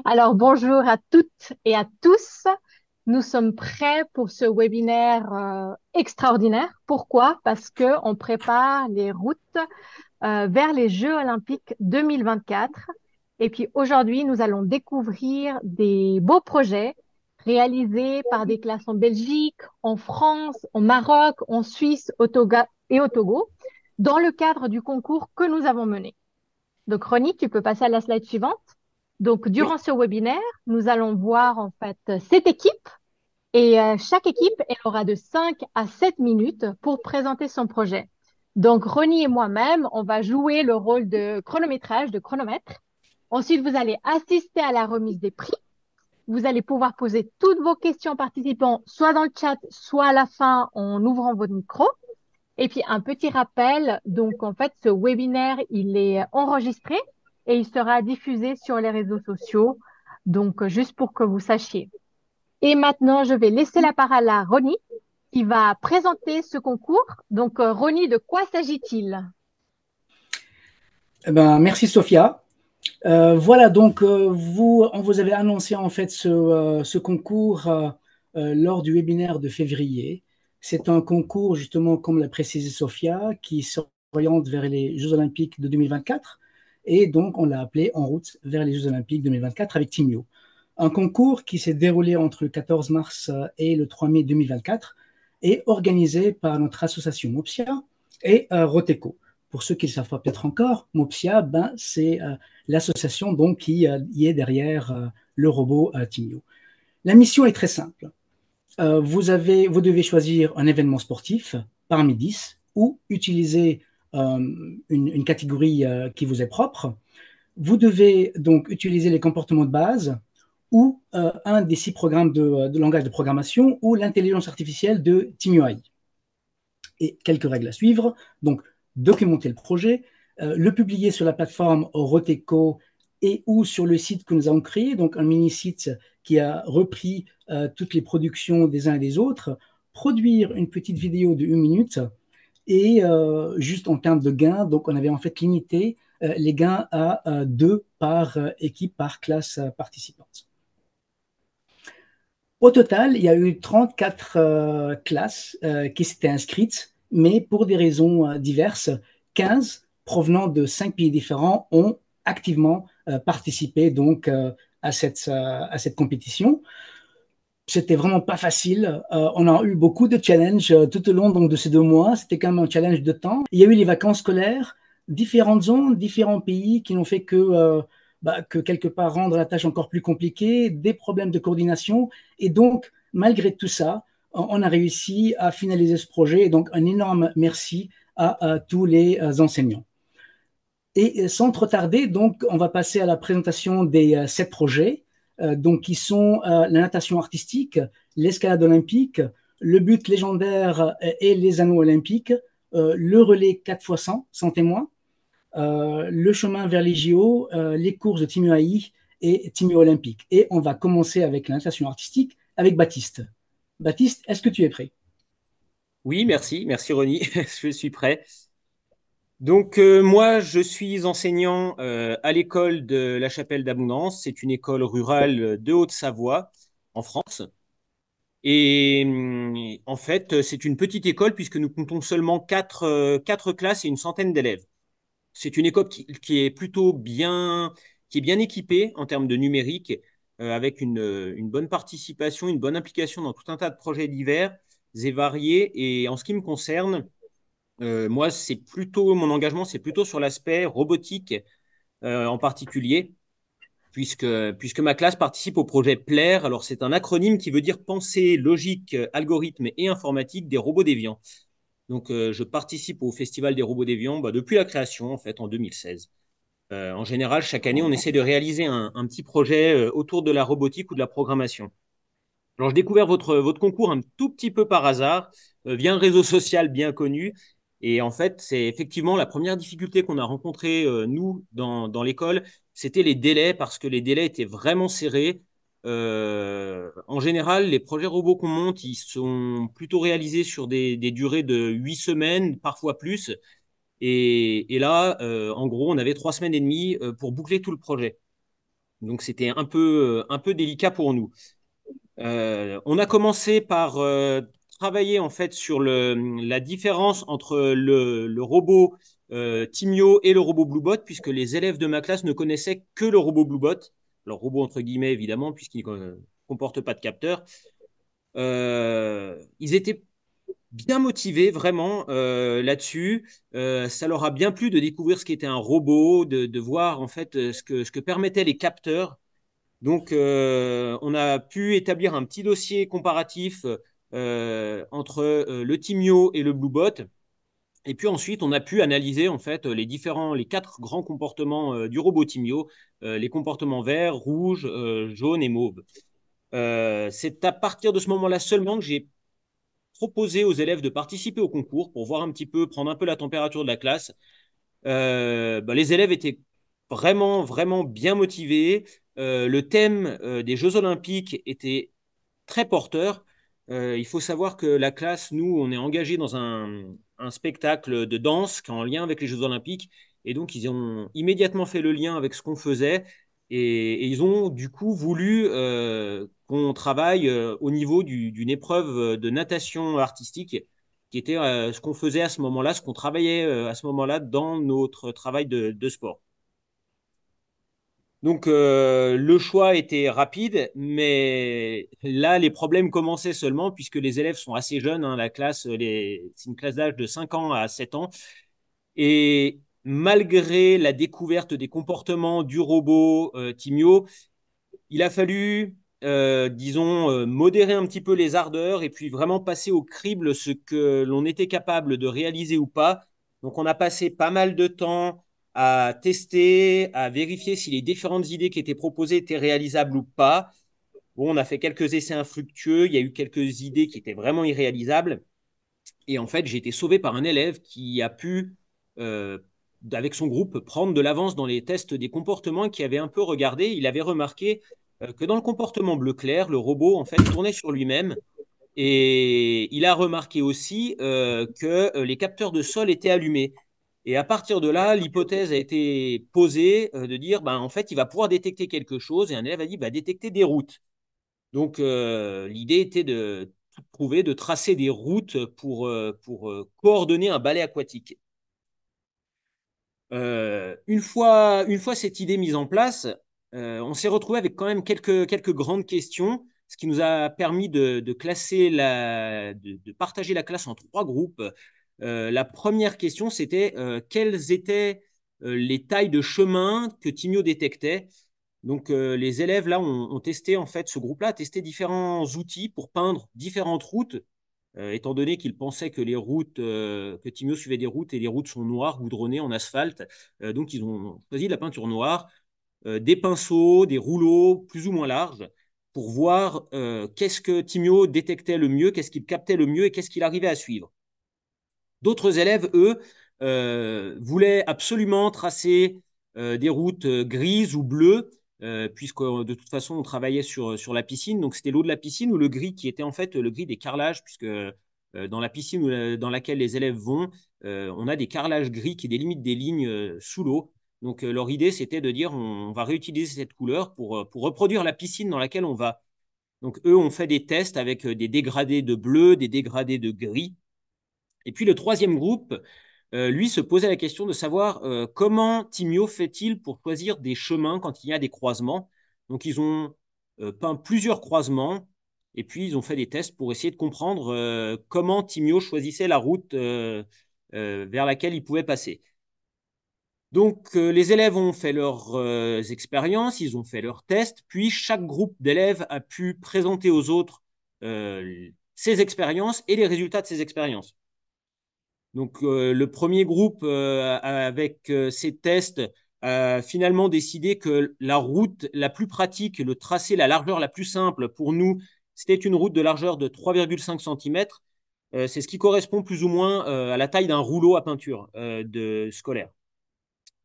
Alors, bonjour à toutes et à tous. Nous sommes prêts pour ce webinaire extraordinaire. Pourquoi? Parce que on prépare les routes vers les Jeux Olympiques 2024. Et puis aujourd'hui, nous allons découvrir des beaux projets réalisés par des classes en Belgique, en France, au Maroc, en Suisse, au Togo et au Togo, dans le cadre du concours que nous avons mené. Donc, Ronnie, tu peux passer à la slide suivante. Donc, Oui, durant ce webinaire, nous allons voir en fait cette équipe et chaque équipe, elle aura de 5 à 7 minutes pour présenter son projet. Donc, Ronnie et moi-même, on va jouer le rôle de chronométrage, de chronomètre. Ensuite, vous allez assister à la remise des prix. Vous allez pouvoir poser toutes vos questions aux participants, soit dans le chat, soit à la fin en ouvrant votre micro. Et puis, un petit rappel, donc en fait, ce webinaire, il est enregistré et il sera diffusé sur les réseaux sociaux, donc juste pour que vous sachiez. Et maintenant, je vais laisser la parole à Ronnie qui va présenter ce concours. Donc, Ronnie, de quoi s'agit-il? merci Sophia. Voilà, donc on vous avait annoncé en fait ce concours lors du webinaire de février. C'est un concours, justement, comme l'a précisé Sophia, qui s'oriente vers les Jeux Olympiques de 2024. Et donc, on l'a appelé En route vers les Jeux Olympiques 2024 avec Timio. Un concours qui s'est déroulé entre le 14 mars et le 3 mai 2024 et organisé par notre association Mopsia et Roteco. Pour ceux qui ne le savent pas peut-être encore, Mopsia, c'est l'association donc qui y est derrière le robot Timio. La mission est très simple. Vous devez choisir un événement sportif parmi 10 ou utiliser une catégorie qui vous est propre. Vous devez donc utiliser les comportements de base ou un des 6 programmes de langage de programmation ou l'intelligence artificielle de TimUI. Et quelques règles à suivre. Donc, documenter le projet, le publier sur la plateforme Roteco et ou sur le site que nous avons créé, donc un mini-site qui a repris toutes les productions des uns et des autres, produire une petite vidéo de 1 minute et juste en termes de gains, donc on avait en fait limité les gains à 2 par équipe, par classe participante. Au total, il y a eu 34 classes qui s'étaient inscrites, mais pour des raisons diverses, 15 provenant de 5 pays différents ont activement participé donc à cette compétition. C'était vraiment pas facile. On a eu beaucoup de challenges tout au long donc, de ces 2 mois. C'était quand même un challenge de temps. Il y a eu les vacances scolaires, différentes zones, différents pays qui n'ont fait que quelque part rendre la tâche encore plus compliquée, des problèmes de coordination. Et donc, malgré tout ça, on a réussi à finaliser ce projet. Et donc, un énorme merci à tous les enseignants. Et sans trop tarder, donc, on va passer à la présentation des 7 projets, donc, qui sont la natation artistique, l'escalade olympique, le but légendaire et les anneaux olympiques, le relais 4x100 sans témoin, le chemin vers les JO, les courses de Team UAI et Team olympique. Et on va commencer avec la natation artistique avec Baptiste. Baptiste, est-ce que tu es prêt? Oui, merci Ronnie, je suis prêt. Donc moi, je suis enseignant à l'école de la Chapelle d'Abondance. C'est une école rurale de Haute-Savoie, en France. Et en fait, c'est une petite école puisque nous comptons seulement quatre classes et une centaine d'élèves. C'est une école qui est plutôt bien, qui est bien équipée en termes de numérique, avec une bonne participation, une bonne implication dans tout un tas de projets divers et variés. Et en ce qui me concerne, moi, c'est plutôt mon engagement, c'est plutôt sur l'aspect robotique en particulier, puisque ma classe participe au projet PLAIR. Alors, c'est un acronyme qui veut dire pensée, logique, algorithme et informatique des robots déviants. Donc, je participe au Festival des robots déviants depuis la création, en fait, en 2016. En général, chaque année, on essaie de réaliser un petit projet autour de la robotique ou de la programmation. Alors, j'ai découvert votre concours un tout petit peu par hasard, via un réseau social bien connu. Et en fait, c'est effectivement la première difficulté qu'on a rencontrée, nous, dans l'école, c'était les délais, parce que les délais étaient vraiment serrés. En général, les projets robots qu'on monte, ils sont plutôt réalisés sur des durées de 8 semaines, parfois plus. Et là, en gros, on avait 3 semaines et demie pour boucler tout le projet. Donc, c'était un peu délicat pour nous. On a commencé par travailler en fait sur la différence entre le robot Timio et le robot Bluebot, puisque les élèves de ma classe ne connaissaient que le robot Bluebot. Alors, robot entre guillemets, évidemment, puisqu'il ne comporte pas de capteur. Ils étaient bien motivés vraiment là-dessus. Ça leur a bien plu de découvrir ce qu'était un robot, de voir en fait ce que permettaient les capteurs. Donc, on a pu établir un petit dossier comparatif entre le Timio et le Bluebot. Et puis ensuite, on a pu analyser en fait les quatre grands comportements du robot Timio, les comportements vert, rouge, jaune et mauve. C'est à partir de ce moment-là seulement que j'ai proposé aux élèves de participer au concours pour voir un petit peu, prendre un peu la température de la classe. Les élèves étaient vraiment, vraiment bien motivés. Le thème des Jeux Olympiques était très porteur. Il faut savoir que la classe, nous, on est engagé dans un spectacle de danse qui est en lien avec les Jeux Olympiques. Et donc, ils ont immédiatement fait le lien avec ce qu'on faisait. Et ils ont du coup voulu qu'on travaille au niveau d'une épreuve de natation artistique, qui était ce qu'on faisait à ce moment-là, ce qu'on travaillait à ce moment-là dans notre travail de sport. Donc le choix était rapide, mais là les problèmes commençaient seulement puisque les élèves sont assez jeunes, hein, la classe, c'est une classe d'âge de 5 ans à 7 ans. Et malgré la découverte des comportements du robot Timio, il a fallu, disons, modérer un petit peu les ardeurs et puis vraiment passer au crible ce que l'on était capable de réaliser ou pas. Donc, on a passé pas mal de temps à tester, à vérifier si les différentes idées qui étaient proposées étaient réalisables ou pas. Bon, on a fait quelques essais infructueux, il y a eu quelques idées qui étaient vraiment irréalisables. Et en fait, j'ai été sauvé par un élève qui a pu, euh, avec son groupe, prendre de l'avance dans les tests des comportements et qui avait un peu regardé. Il avait remarqué que dans le comportement bleu clair, le robot, en fait, tournait sur lui-même. Et il a remarqué aussi que les capteurs de sol étaient allumés. Et à partir de là, l'hypothèse a été posée de dire, ben, en fait, il va pouvoir détecter quelque chose. Et un élève a dit, bah, détecter des routes. Donc, l'idée était de trouver, de tracer des routes pour coordonner un balai aquatique. Une fois cette idée mise en place, on s'est retrouvé avec quand même quelques grandes questions, ce qui nous a permis de classer de partager la classe en trois groupes. La première question, c'était quelles étaient les tailles de chemin que Timio détectait. Donc, les élèves, là, ont testé, en fait, ce groupe-là a testé différents outils pour peindre différentes routes, étant donné qu'ils pensaient que que Timio suivait des routes et les routes sont noires, goudronnées en asphalte. Donc, ils ont choisi de la peinture noire, des pinceaux, des rouleaux plus ou moins larges pour voir qu'est-ce que Timio détectait le mieux, qu'est-ce qu'il captait le mieux et qu'est-ce qu'il arrivait à suivre. D'autres élèves, eux, voulaient absolument tracer des routes grises ou bleues, puisque de toute façon, on travaillait sur la piscine. Donc, c'était l'eau de la piscine ou le gris qui était en fait le gris des carrelages, puisque dans la piscine dans laquelle les élèves vont, on a des carrelages gris qui délimitent des lignes sous l'eau. Donc, leur idée, c'était de dire on va réutiliser cette couleur pour reproduire la piscine dans laquelle on va. Donc, eux ont fait des tests avec des dégradés de bleu, des dégradés de gris. Et puis le troisième groupe, lui, se posait la question de savoir comment Timio fait-il pour choisir des chemins quand il y a des croisements. Donc ils ont peint plusieurs croisements et puis ils ont fait des tests pour essayer de comprendre comment Timio choisissait la route vers laquelle il pouvait passer. Donc les élèves ont fait leurs expériences, ils ont fait leurs tests, puis chaque groupe d'élèves a pu présenter aux autres ses expériences et les résultats de ces expériences. Donc, le premier groupe, avec ces tests, a finalement décidé que la route la plus pratique, le tracé, la largeur la plus simple pour nous, c'était une route de largeur de 3,5 cm. C'est ce qui correspond plus ou moins à la taille d'un rouleau à peinture scolaire.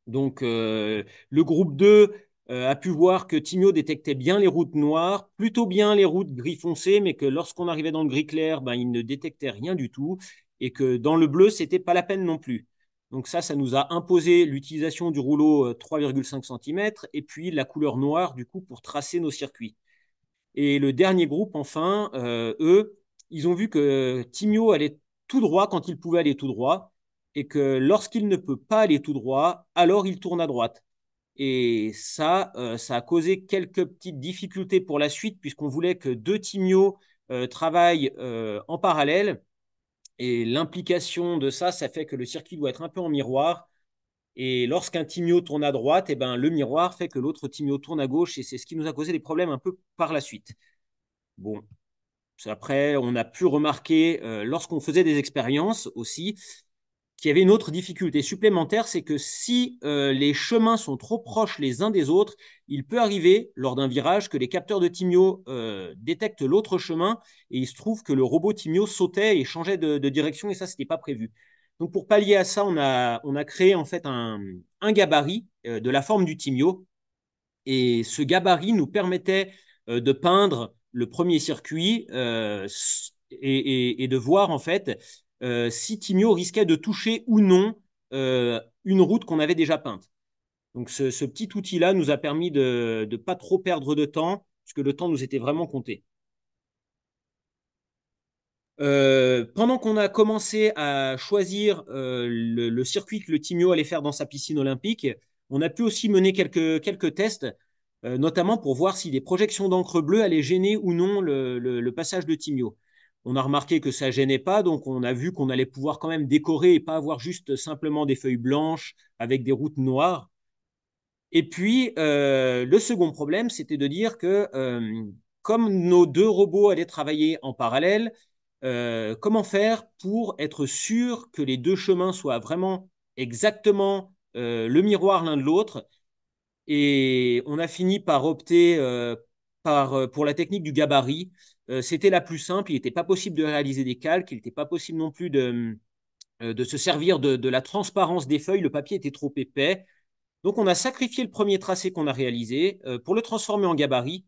Donc, le groupe 2 a pu voir que Timio détectait bien les routes noires, plutôt bien les routes gris foncé, mais que lorsqu'on arrivait dans le gris clair, ben, il ne détectait rien du tout, et que dans le bleu, c'était pas la peine non plus. Donc ça nous a imposé l'utilisation du rouleau 3,5 cm et puis la couleur noire, du coup, pour tracer nos circuits. Et le dernier groupe, enfin, eux, ils ont vu que Timio allait tout droit quand il pouvait aller tout droit et que lorsqu'il ne peut pas aller tout droit, alors il tourne à droite. Et ça a causé quelques petites difficultés pour la suite, puisqu'on voulait que deux Timio travaillent en parallèle. Et l'implication de ça fait que le circuit doit être un peu en miroir. Et lorsqu'un Timio tourne à droite, eh ben, le miroir fait que l'autre Timio tourne à gauche. Et c'est ce qui nous a causé des problèmes un peu par la suite. Bon, après, on a pu remarquer, lorsqu'on faisait des expériences aussi, qu'il y avait une autre difficulté supplémentaire, c'est que si les chemins sont trop proches les uns des autres, il peut arriver, lors d'un virage, que les capteurs de Timio détectent l'autre chemin et il se trouve que le robot Timio sautait et changeait de direction et ça, ce n'était pas prévu. Donc, pour pallier à ça, on a créé en fait un gabarit de la forme du Timio et ce gabarit nous permettait de peindre le premier circuit et de voir en fait si Timio risquait de toucher ou non une route qu'on avait déjà peinte. Donc ce petit outil-là nous a permis de ne pas trop perdre de temps, puisque le temps nous était vraiment compté. Pendant qu'on a commencé à choisir le circuit que le Timio allait faire dans sa piscine olympique, on a pu aussi mener quelques tests, notamment pour voir si des projections d'encre bleue allaient gêner ou non le passage de Timio. On a remarqué que ça ne gênait pas, donc on a vu qu'on allait pouvoir quand même décorer et pas avoir juste simplement des feuilles blanches avec des routes noires. Et puis, le second problème, c'était de dire que comme nos deux robots allaient travailler en parallèle, comment faire pour être sûr que les deux chemins soient vraiment exactement le miroir l'un de l'autre. Et on a fini par opter pour la technique du gabarit. C'était la plus simple. Il n'était pas possible de réaliser des calques. Il n'était pas possible non plus de se servir de la transparence des feuilles. Le papier était trop épais. Donc, on a sacrifié le premier tracé qu'on a réalisé pour le transformer en gabarit.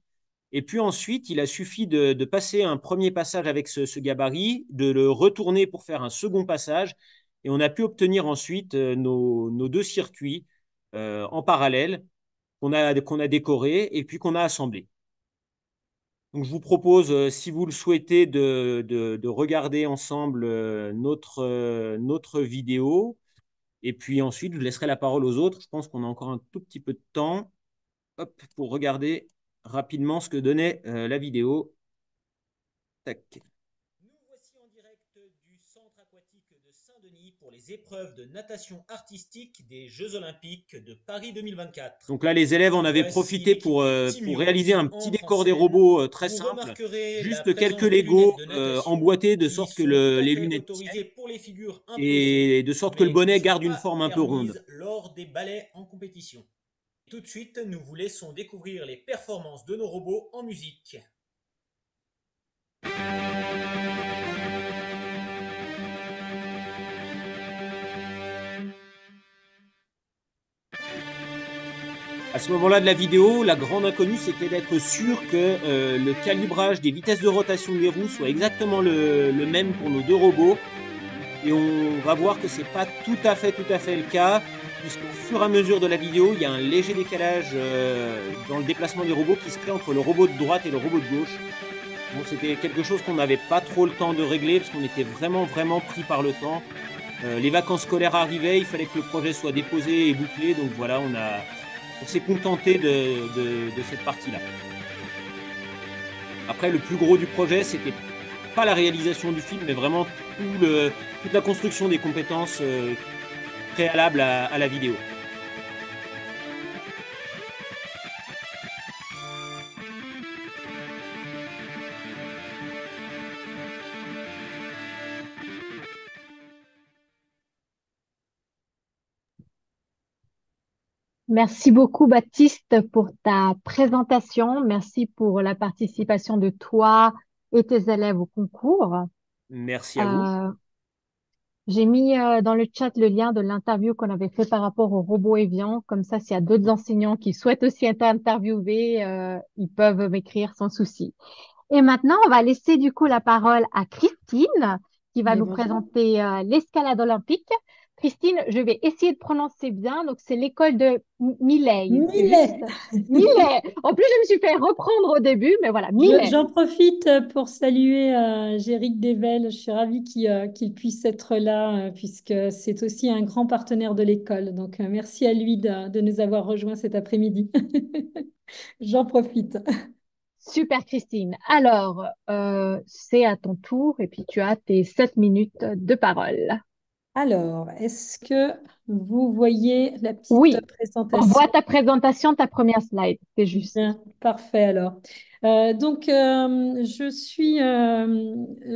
Et puis ensuite, il a suffi de passer un premier passage avec ce gabarit, de le retourner pour faire un second passage. Et on a pu obtenir ensuite nos deux circuits en parallèle qu'on a décorés et puis qu'on a assemblés. Donc, je vous propose, si vous le souhaitez, de regarder ensemble notre vidéo. Et puis ensuite, je laisserai la parole aux autres. Je pense qu'on a encore un tout petit peu de temps. Hop, pour regarder rapidement ce que donnait la vidéo. Tac. Nous voici en direct du centre aquatique de Saint-Denis pour les épreuves de natation artistique des Jeux Olympiques de Paris 2024. Donc là, les élèves en avaient profité pour réaliser un petit décor des robots très simple. Juste quelques Legos emboîtés de sorte que les lunettes tiennent et de sorte que le bonnet garde une forme un peu ronde. Lors des ballets en compétition. Tout de suite, nous vous laissons découvrir les performances de nos robots en musique. À ce moment-là de la vidéo, la grande inconnue, c'était d'être sûr que le calibrage des vitesses de rotation des roues soit exactement le même pour nos deux robots. Et on va voir que c'est pas tout à fait le cas, puisqu'au fur et à mesure de la vidéo, il y a un léger décalage dans le déplacement des robots qui se crée entre le robot de droite et le robot de gauche. Bon, c'était quelque chose qu'on n'avait pas trop le temps de régler, parce qu'on était vraiment pris par le temps. Les vacances scolaires arrivaient, il fallait que le projet soit déposé et bouclé, donc voilà, on s'est contenté de cette partie-là. Après, le plus gros du projet, c'était pas la réalisation du film, mais vraiment toute la construction des compétences préalables à la vidéo. Merci beaucoup, Baptiste, pour ta présentation. Merci pour la participation de toi et tes élèves au concours. Merci à vous. J'ai mis dans le chat le lien de l'interview qu'on avait fait par rapport au robot Evian. Comme ça, s'il y a d'autres enseignants qui souhaitent aussi être interviewés, ils peuvent m'écrire sans souci. Et maintenant, on va laisser du coup la parole à Christine qui va Mais nous bonjour. présenter l'escalade olympique. Christine, je vais essayer de prononcer bien. Donc, c'est l'école de Millet, c'est Millet. juste? Millet. En plus, je me suis fait reprendre au début, mais voilà, Millet. J'en profite pour saluer Géric Devel. Je suis ravie qu'il puisse être là puisque c'est aussi un grand partenaire de l'école. Donc, merci à lui de nous avoir rejoints cet après-midi. J'en profite. Super, Christine. Alors, c'est à ton tour et puis tu as tes 7 minutes de parole. Alors, est-ce que vous voyez la petite Oui, on présentation? voit ta présentation, ta première slide, c'est juste. Bien, parfait alors. Je suis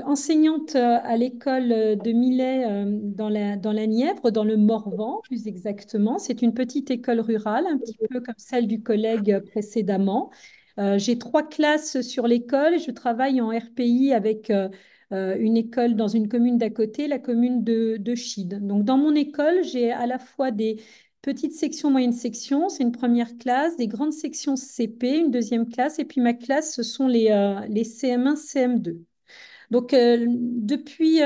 enseignante à l'école de Millet dans la Nièvre, dans le Morvan plus exactement. C'est une petite école rurale, un petit peu comme celle du collègue précédemment. J'ai 3 classes sur l'école et je travaille en RPI avec une école dans une commune d'à côté, la commune de Chide. Donc dans mon école, j'ai à la fois des petite section, moyenne section, c'est une première classe, des grandes sections CP, une deuxième classe, et puis ma classe, ce sont les CM1, CM2. Donc, depuis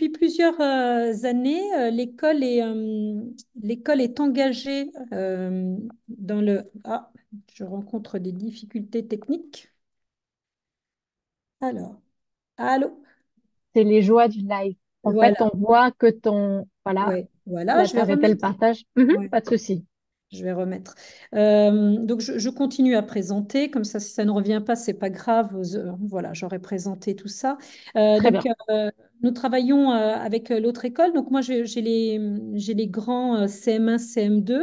plusieurs années, l'école est engagée dans le... Ah, je rencontre des difficultés techniques. Alors, allô? C'est les joies du live. En fait, Voilà, on voit que ton... Voilà, ouais, voilà, là, je tu vais as arrêté le remettre. partage. Mhm, Ouais. pas de souci. Je vais remettre. Donc, je continue à présenter. Comme ça, si ça ne revient pas, c'est pas grave. Voilà, j'aurais présenté tout ça. Très bien. Nous travaillons avec l'autre école. Donc, moi, j'ai les grands CM1, CM2.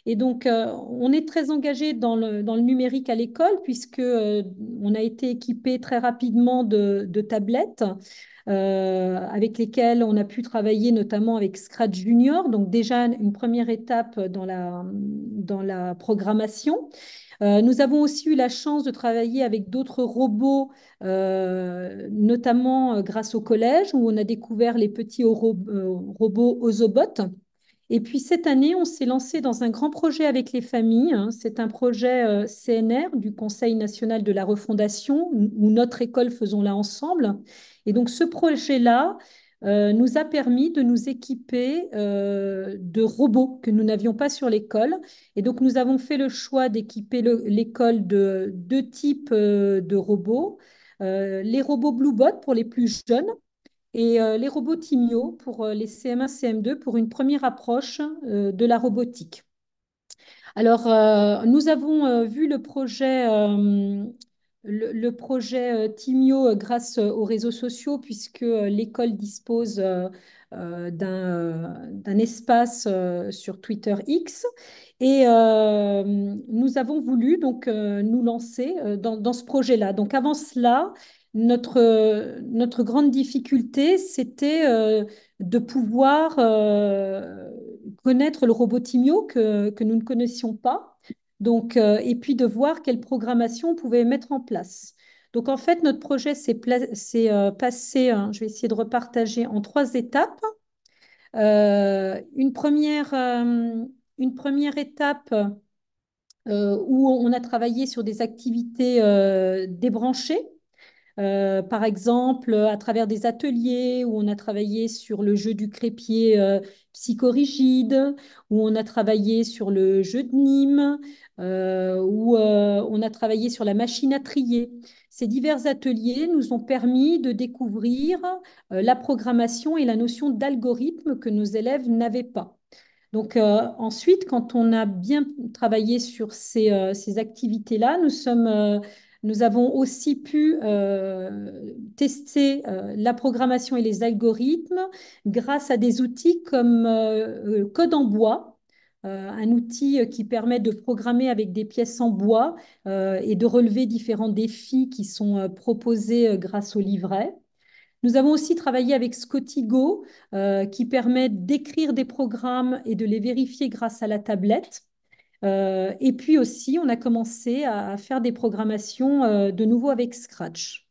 Et donc, on est très engagé dans le numérique à l'école, puisque on a été équipé très rapidement de tablettes avec lesquels on a pu travailler notamment avec Scratch Junior, donc déjà une première étape dans la programmation. Nous avons aussi eu la chance de travailler avec d'autres robots, notamment grâce au collège, où on a découvert les petits robots Ozobot. Et puis cette année, on s'est lancé dans un grand projet avec les familles, hein. C'est un projet CNR du Conseil national de la refondation, où notre école faisons-la ensemble. Et donc ce projet-là nous a permis de nous équiper de robots que nous n'avions pas sur l'école. Et donc nous avons fait le choix d'équiper l'école de 2 types de robots. Les robots Bluebot pour les plus jeunes et les robots Timio pour les CM1, CM2 pour une première approche de la robotique. Alors, nous avons vu le projet Timio grâce aux réseaux sociaux, puisque l'école dispose d'un espace sur Twitter X. Et nous avons voulu donc nous lancer dans ce projet-là. Donc, avant cela, notre grande difficulté, c'était de pouvoir connaître le robot Timio que nous ne connaissions pas. Donc, et puis de voir quelle programmation on pouvait mettre en place. Donc, en fait, notre projet s'est passé, hein, je vais essayer de repartager en 3 étapes. Une première étape où on a travaillé sur des activités débranchées. Par exemple, à travers des ateliers où on a travaillé sur le jeu du crépier psychorigide, où on a travaillé sur le jeu de Nîmes, où on a travaillé sur la machine à trier. Ces divers ateliers nous ont permis de découvrir la programmation et la notion d'algorithme que nos élèves n'avaient pas. Donc ensuite, quand on a bien travaillé sur ces activités-là, nous avons aussi pu tester la programmation et les algorithmes grâce à des outils comme Code en bois, un outil qui permet de programmer avec des pièces en bois et de relever différents défis qui sont proposés grâce au livret. Nous avons aussi travaillé avec Scottigo, qui permet d'écrire des programmes et de les vérifier grâce à la tablette. Et puis aussi, on a commencé à faire des programmations de nouveau avec Scratch.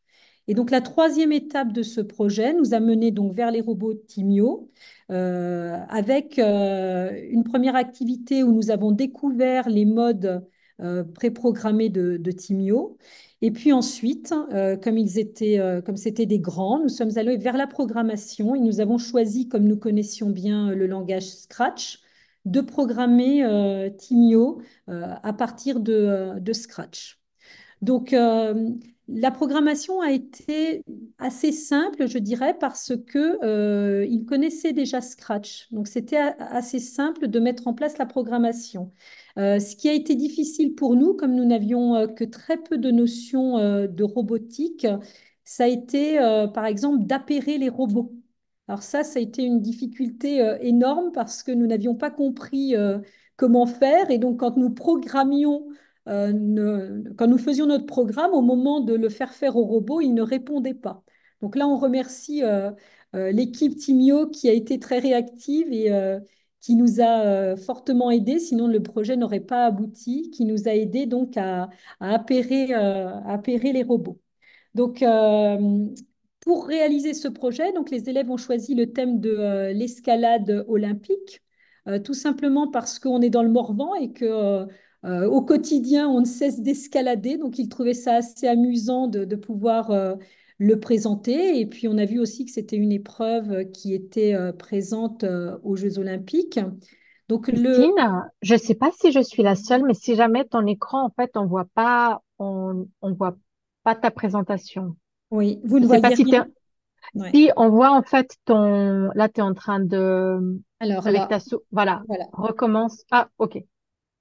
Et donc, la troisième étape de ce projet nous a mené donc vers les robots Timio, avec une première activité où nous avons découvert les modes préprogrammés de Timio. Et puis ensuite, comme c'était des grands, nous sommes allés vers la programmation et nous avons choisi, comme nous connaissions bien le langage Scratch, de programmer Timio à partir de Scratch. Donc, la programmation a été assez simple, je dirais, parce que ils connaissaient déjà Scratch. Donc, c'était assez simple de mettre en place la programmation. Ce qui a été difficile pour nous, comme nous n'avions que très peu de notions de robotique, ça a été, par exemple, d'appairer les robots. Alors ça a été une difficulté énorme parce que nous n'avions pas compris comment faire. Et donc, quand nous programmions quand nous faisions notre programme, au moment de le faire au robot, il ne répondait pas. Donc là, on remercie l'équipe Timio qui a été très réactive et qui nous a fortement aidés, sinon le projet n'aurait pas abouti, qui nous a aidés donc à appairer les robots. Donc, pour réaliser ce projet, donc les élèves ont choisi le thème de l'escalade olympique, tout simplement parce qu'on est dans le Morvan et que au quotidien, on ne cesse d'escalader. Donc, ils trouvaient ça assez amusant de pouvoir le présenter. Et puis, on a vu aussi que c'était une épreuve qui était présente aux Jeux olympiques. Donc, Christine, je ne sais pas si je suis la seule, mais si jamais ton écran, en fait, on voit pas ta présentation. oui, vous Je ne sais pas voyez si rien. t'es, Ouais. si on voit en fait là, tu es en train Alors avec là, ta voilà, voilà, recommence. Ah, ok,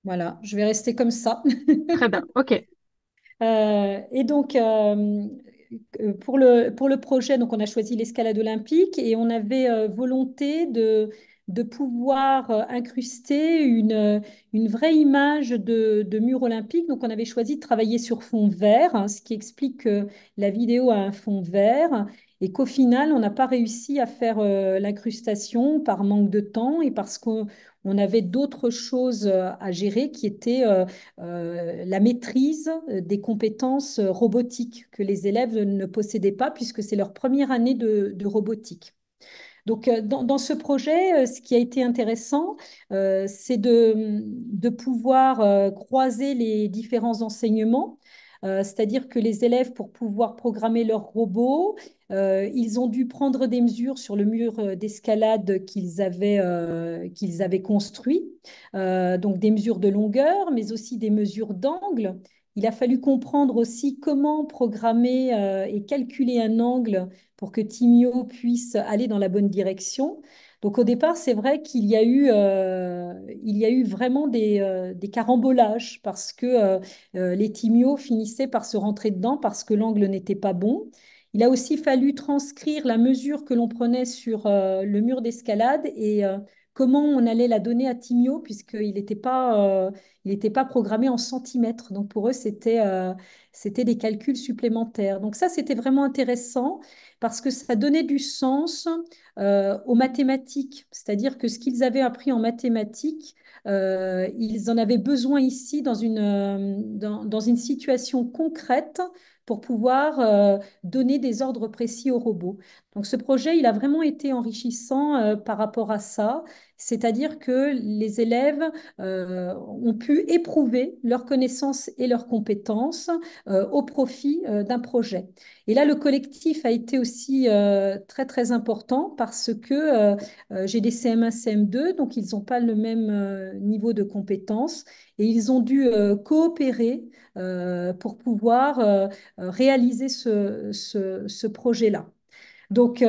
voilà, je vais rester comme ça. très bien, ok. Et donc, pour le projet, donc on a choisi l'escalade olympique et on avait volonté de pouvoir incruster une vraie image de mur olympique. Donc, on avait choisi de travailler sur fond vert, hein, ce qui explique que la vidéo a un fond vert et qu'au final, on n'a pas réussi à faire l'incrustation par manque de temps et parce qu'on avait d'autres choses à gérer qui étaient la maîtrise des compétences robotiques que les élèves ne possédaient pas puisque c'est leur première année de robotique. Donc, dans ce projet, ce qui a été intéressant, c'est de pouvoir croiser les différents enseignements. C'est-à-dire que les élèves, pour pouvoir programmer leur robot, ils ont dû prendre des mesures sur le mur d'escalade qu'ils avaient construit. Donc des mesures de longueur, mais aussi des mesures d'angle. Il a fallu comprendre aussi comment programmer et calculer un angle pour que Timio puisse aller dans la bonne direction. Donc au départ, c'est vrai il y a eu vraiment des carambolages parce que les Timio finissaient par se rentrer dedans parce que l'angle n'était pas bon. Il a aussi fallu transcrire la mesure que l'on prenait sur le mur d'escalade et comment on allait la donner à Timio puisqu'il n'était pas programmé en centimètres. Donc pour eux, c'était des calculs supplémentaires. Donc ça, c'était vraiment intéressant parce que ça donnait du sens aux mathématiques. C'est-à-dire que ce qu'ils avaient appris en mathématiques, ils en avaient besoin ici dans une situation concrète pour pouvoir donner des ordres précis aux robots. Donc ce projet, il a vraiment été enrichissant par rapport à ça, c'est-à-dire que les élèves ont pu éprouver leurs connaissances et leurs compétences au profit d'un projet. Et là, le collectif a été aussi très, très important parce que j'ai des CM1, CM2, donc ils n'ont pas le même niveau de compétences et ils ont dû coopérer pour pouvoir réaliser ce projet-là. Donc,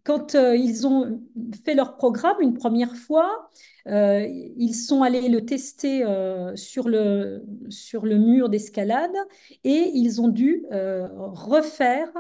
quand ils ont fait leur programme une première fois, ils sont allés le tester sur le mur d'escalade et ils ont dû refaire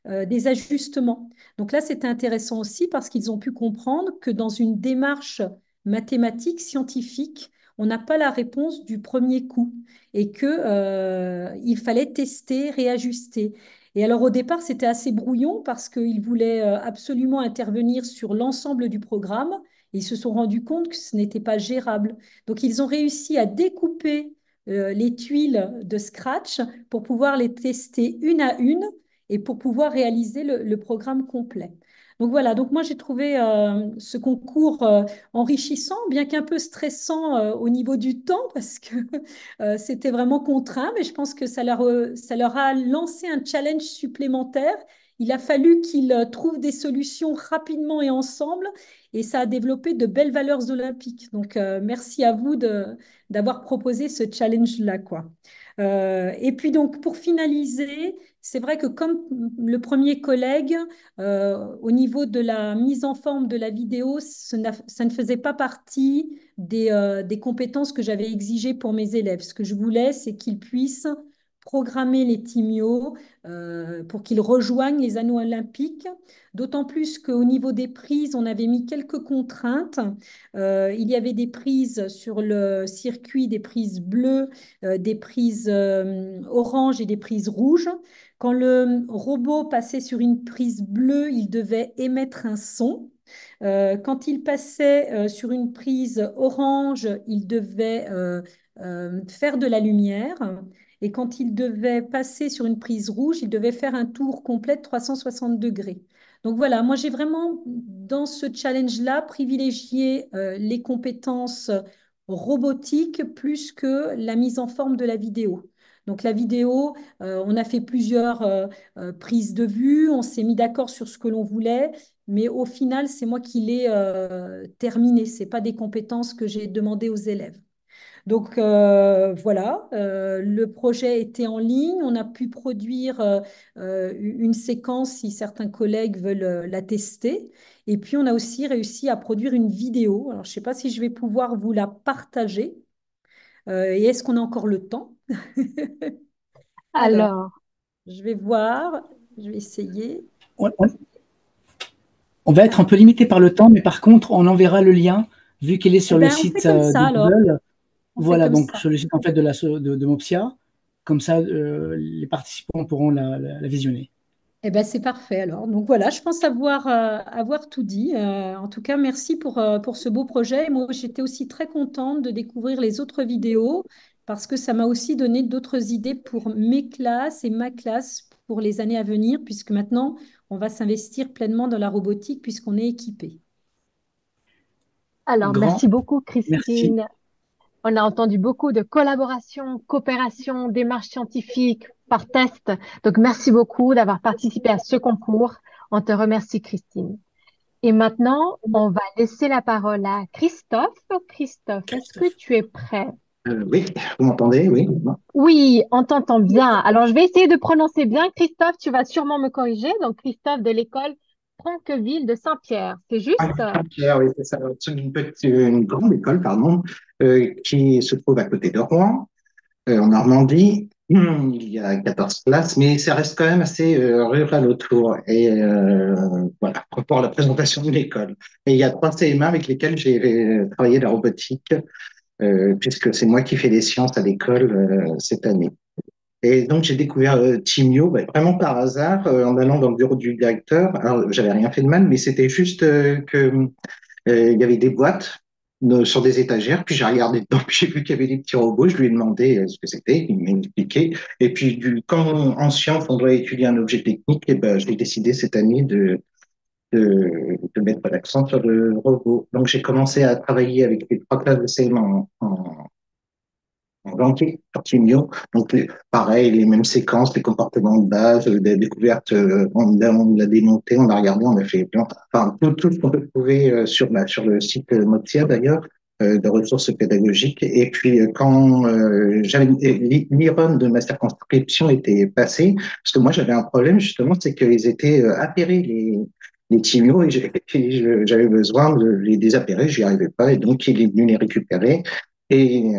des ajustements. Donc là, c'était intéressant aussi parce qu'ils ont pu comprendre que dans une démarche mathématique, scientifique, on n'a pas la réponse du premier coup et que, il fallait tester, réajuster. Et alors au départ, c'était assez brouillon parce qu'ils voulaient absolument intervenir sur l'ensemble du programme et ils se sont rendus compte que ce n'était pas gérable. Donc ils ont réussi à découper les tuiles de Scratch pour pouvoir les tester une à une et pour pouvoir réaliser le programme complet. Donc voilà, donc moi j'ai trouvé ce concours enrichissant, bien qu'un peu stressant au niveau du temps, parce que c'était vraiment contraint, mais je pense que ça leur a lancé un challenge supplémentaire. Il a fallu qu'ils trouvent des solutions rapidement et ensemble, et ça a développé de belles valeurs olympiques. Donc merci à vous d'avoir proposé ce challenge-là, quoi. Et puis donc pour finaliser, c'est vrai que comme le premier collègue, au niveau de la mise en forme de la vidéo, ça ne faisait pas partie des compétences que j'avais exigées pour mes élèves. Ce que je voulais, c'est qu'ils puissent programmer les timios pour qu'ils rejoignent les anneaux olympiques. D'autant plus qu'au niveau des prises, on avait mis quelques contraintes. Il y avait des prises sur le circuit, des prises bleues, des prises oranges et des prises rouges. Quand le robot passait sur une prise bleue, il devait émettre un son. Quand il passait sur une prise orange, il devait faire de la lumière. Et quand il devait passer sur une prise rouge, il devait faire un tour complet de 360 degrés. Donc voilà, moi j'ai vraiment, dans ce challenge-là, privilégié les compétences robotiques plus que la mise en forme de la vidéo. Donc la vidéo, on a fait plusieurs prises de vue, on s'est mis d'accord sur ce que l'on voulait, mais au final, c'est moi qui l'ai terminé. Ce n'est pas des compétences que j'ai demandées aux élèves. Donc voilà, le projet était en ligne. On a pu produire une séquence si certains collègues veulent la tester. Et puis on a aussi réussi à produire une vidéo. Alors je ne sais pas si je vais pouvoir vous la partager. Et est-ce qu'on a encore le temps? Alors, Alors, je vais voir, je vais essayer. On, on- on va être un Alors, peu limité par le temps, mais par contre, on enverra le lien, vu qu'il est eh sur le ben, on fait site comme de ça alors. Google. On fait Voilà, comme donc ça. sur le site en fait de Mopsia. Comme ça, les participants pourront la visionner. Eh ben, c'est parfait alors. Donc voilà, je pense avoir tout dit. En tout cas, merci pour ce beau projet. Et moi, j'étais aussi très contente de découvrir les autres vidéos parce que ça m'a aussi donné d'autres idées pour mes classes et ma classe pour les années à venir, puisque maintenant, on va s'investir pleinement dans la robotique puisqu'on est équipé. alors, Grand merci beaucoup, merci. Christine. On a entendu beaucoup de collaboration, coopération, démarche scientifique par test. Donc, merci beaucoup d'avoir participé à ce concours. On te remercie, Christine. Et maintenant, on va laisser la parole à Christophe. Christophe, est-ce que Christophe. tu es prêt? Oui, vous m'entendez? Oui. Non. Oui, on t'entend bien. Alors, je vais essayer de prononcer bien. Christophe, tu vas sûrement me corriger. Donc, Christophe de l'école Franqueville de Saint-Pierre. C'est Ah, juste? Pierre, oui, c'est ça. C'est une grande école, pardon, qui se trouve à côté de Rouen, en Normandie. Il y a 14 classes, mais ça reste quand même assez rural autour. Et voilà, pour la présentation de l'école. Et il y a 3 CM1 avec lesquels j'ai travaillé la robotique, puisque c'est moi qui fais les sciences à l'école cette année. Et donc, j'ai découvert Timio vraiment par hasard en allant dans le bureau du directeur. Alors, j'avais rien fait de mal, mais c'était juste que il y avait des boîtes sur des étagères. Puis j'ai regardé dedans, puis j'ai vu qu'il y avait des petits robots. Je lui ai demandé ce que c'était. Il m'a expliqué. Et puis, quand en sciences, on doit étudier un objet technique, et ben, j'ai décidé cette année de mettre l'accent sur le robot. Donc, j'ai commencé à travailler avec les 3 classes de CM en entier, sur Timio. Donc, pareil, les mêmes séquences, les comportements de base, des découvertes, on l'a démonté, on l'a regardé, on a fait enfin, tout ce qu'on peut trouver sur le site Mopsia d'ailleurs, de ressources pédagogiques. Et puis, quand l'IRON de ma circonscription était passé, parce que moi, j'avais un problème justement, c'est qu'ils étaient appairés, les Timio, et j'avais besoin de les désappairer, j'y arrivais pas, et donc il est venu les récupérer. Et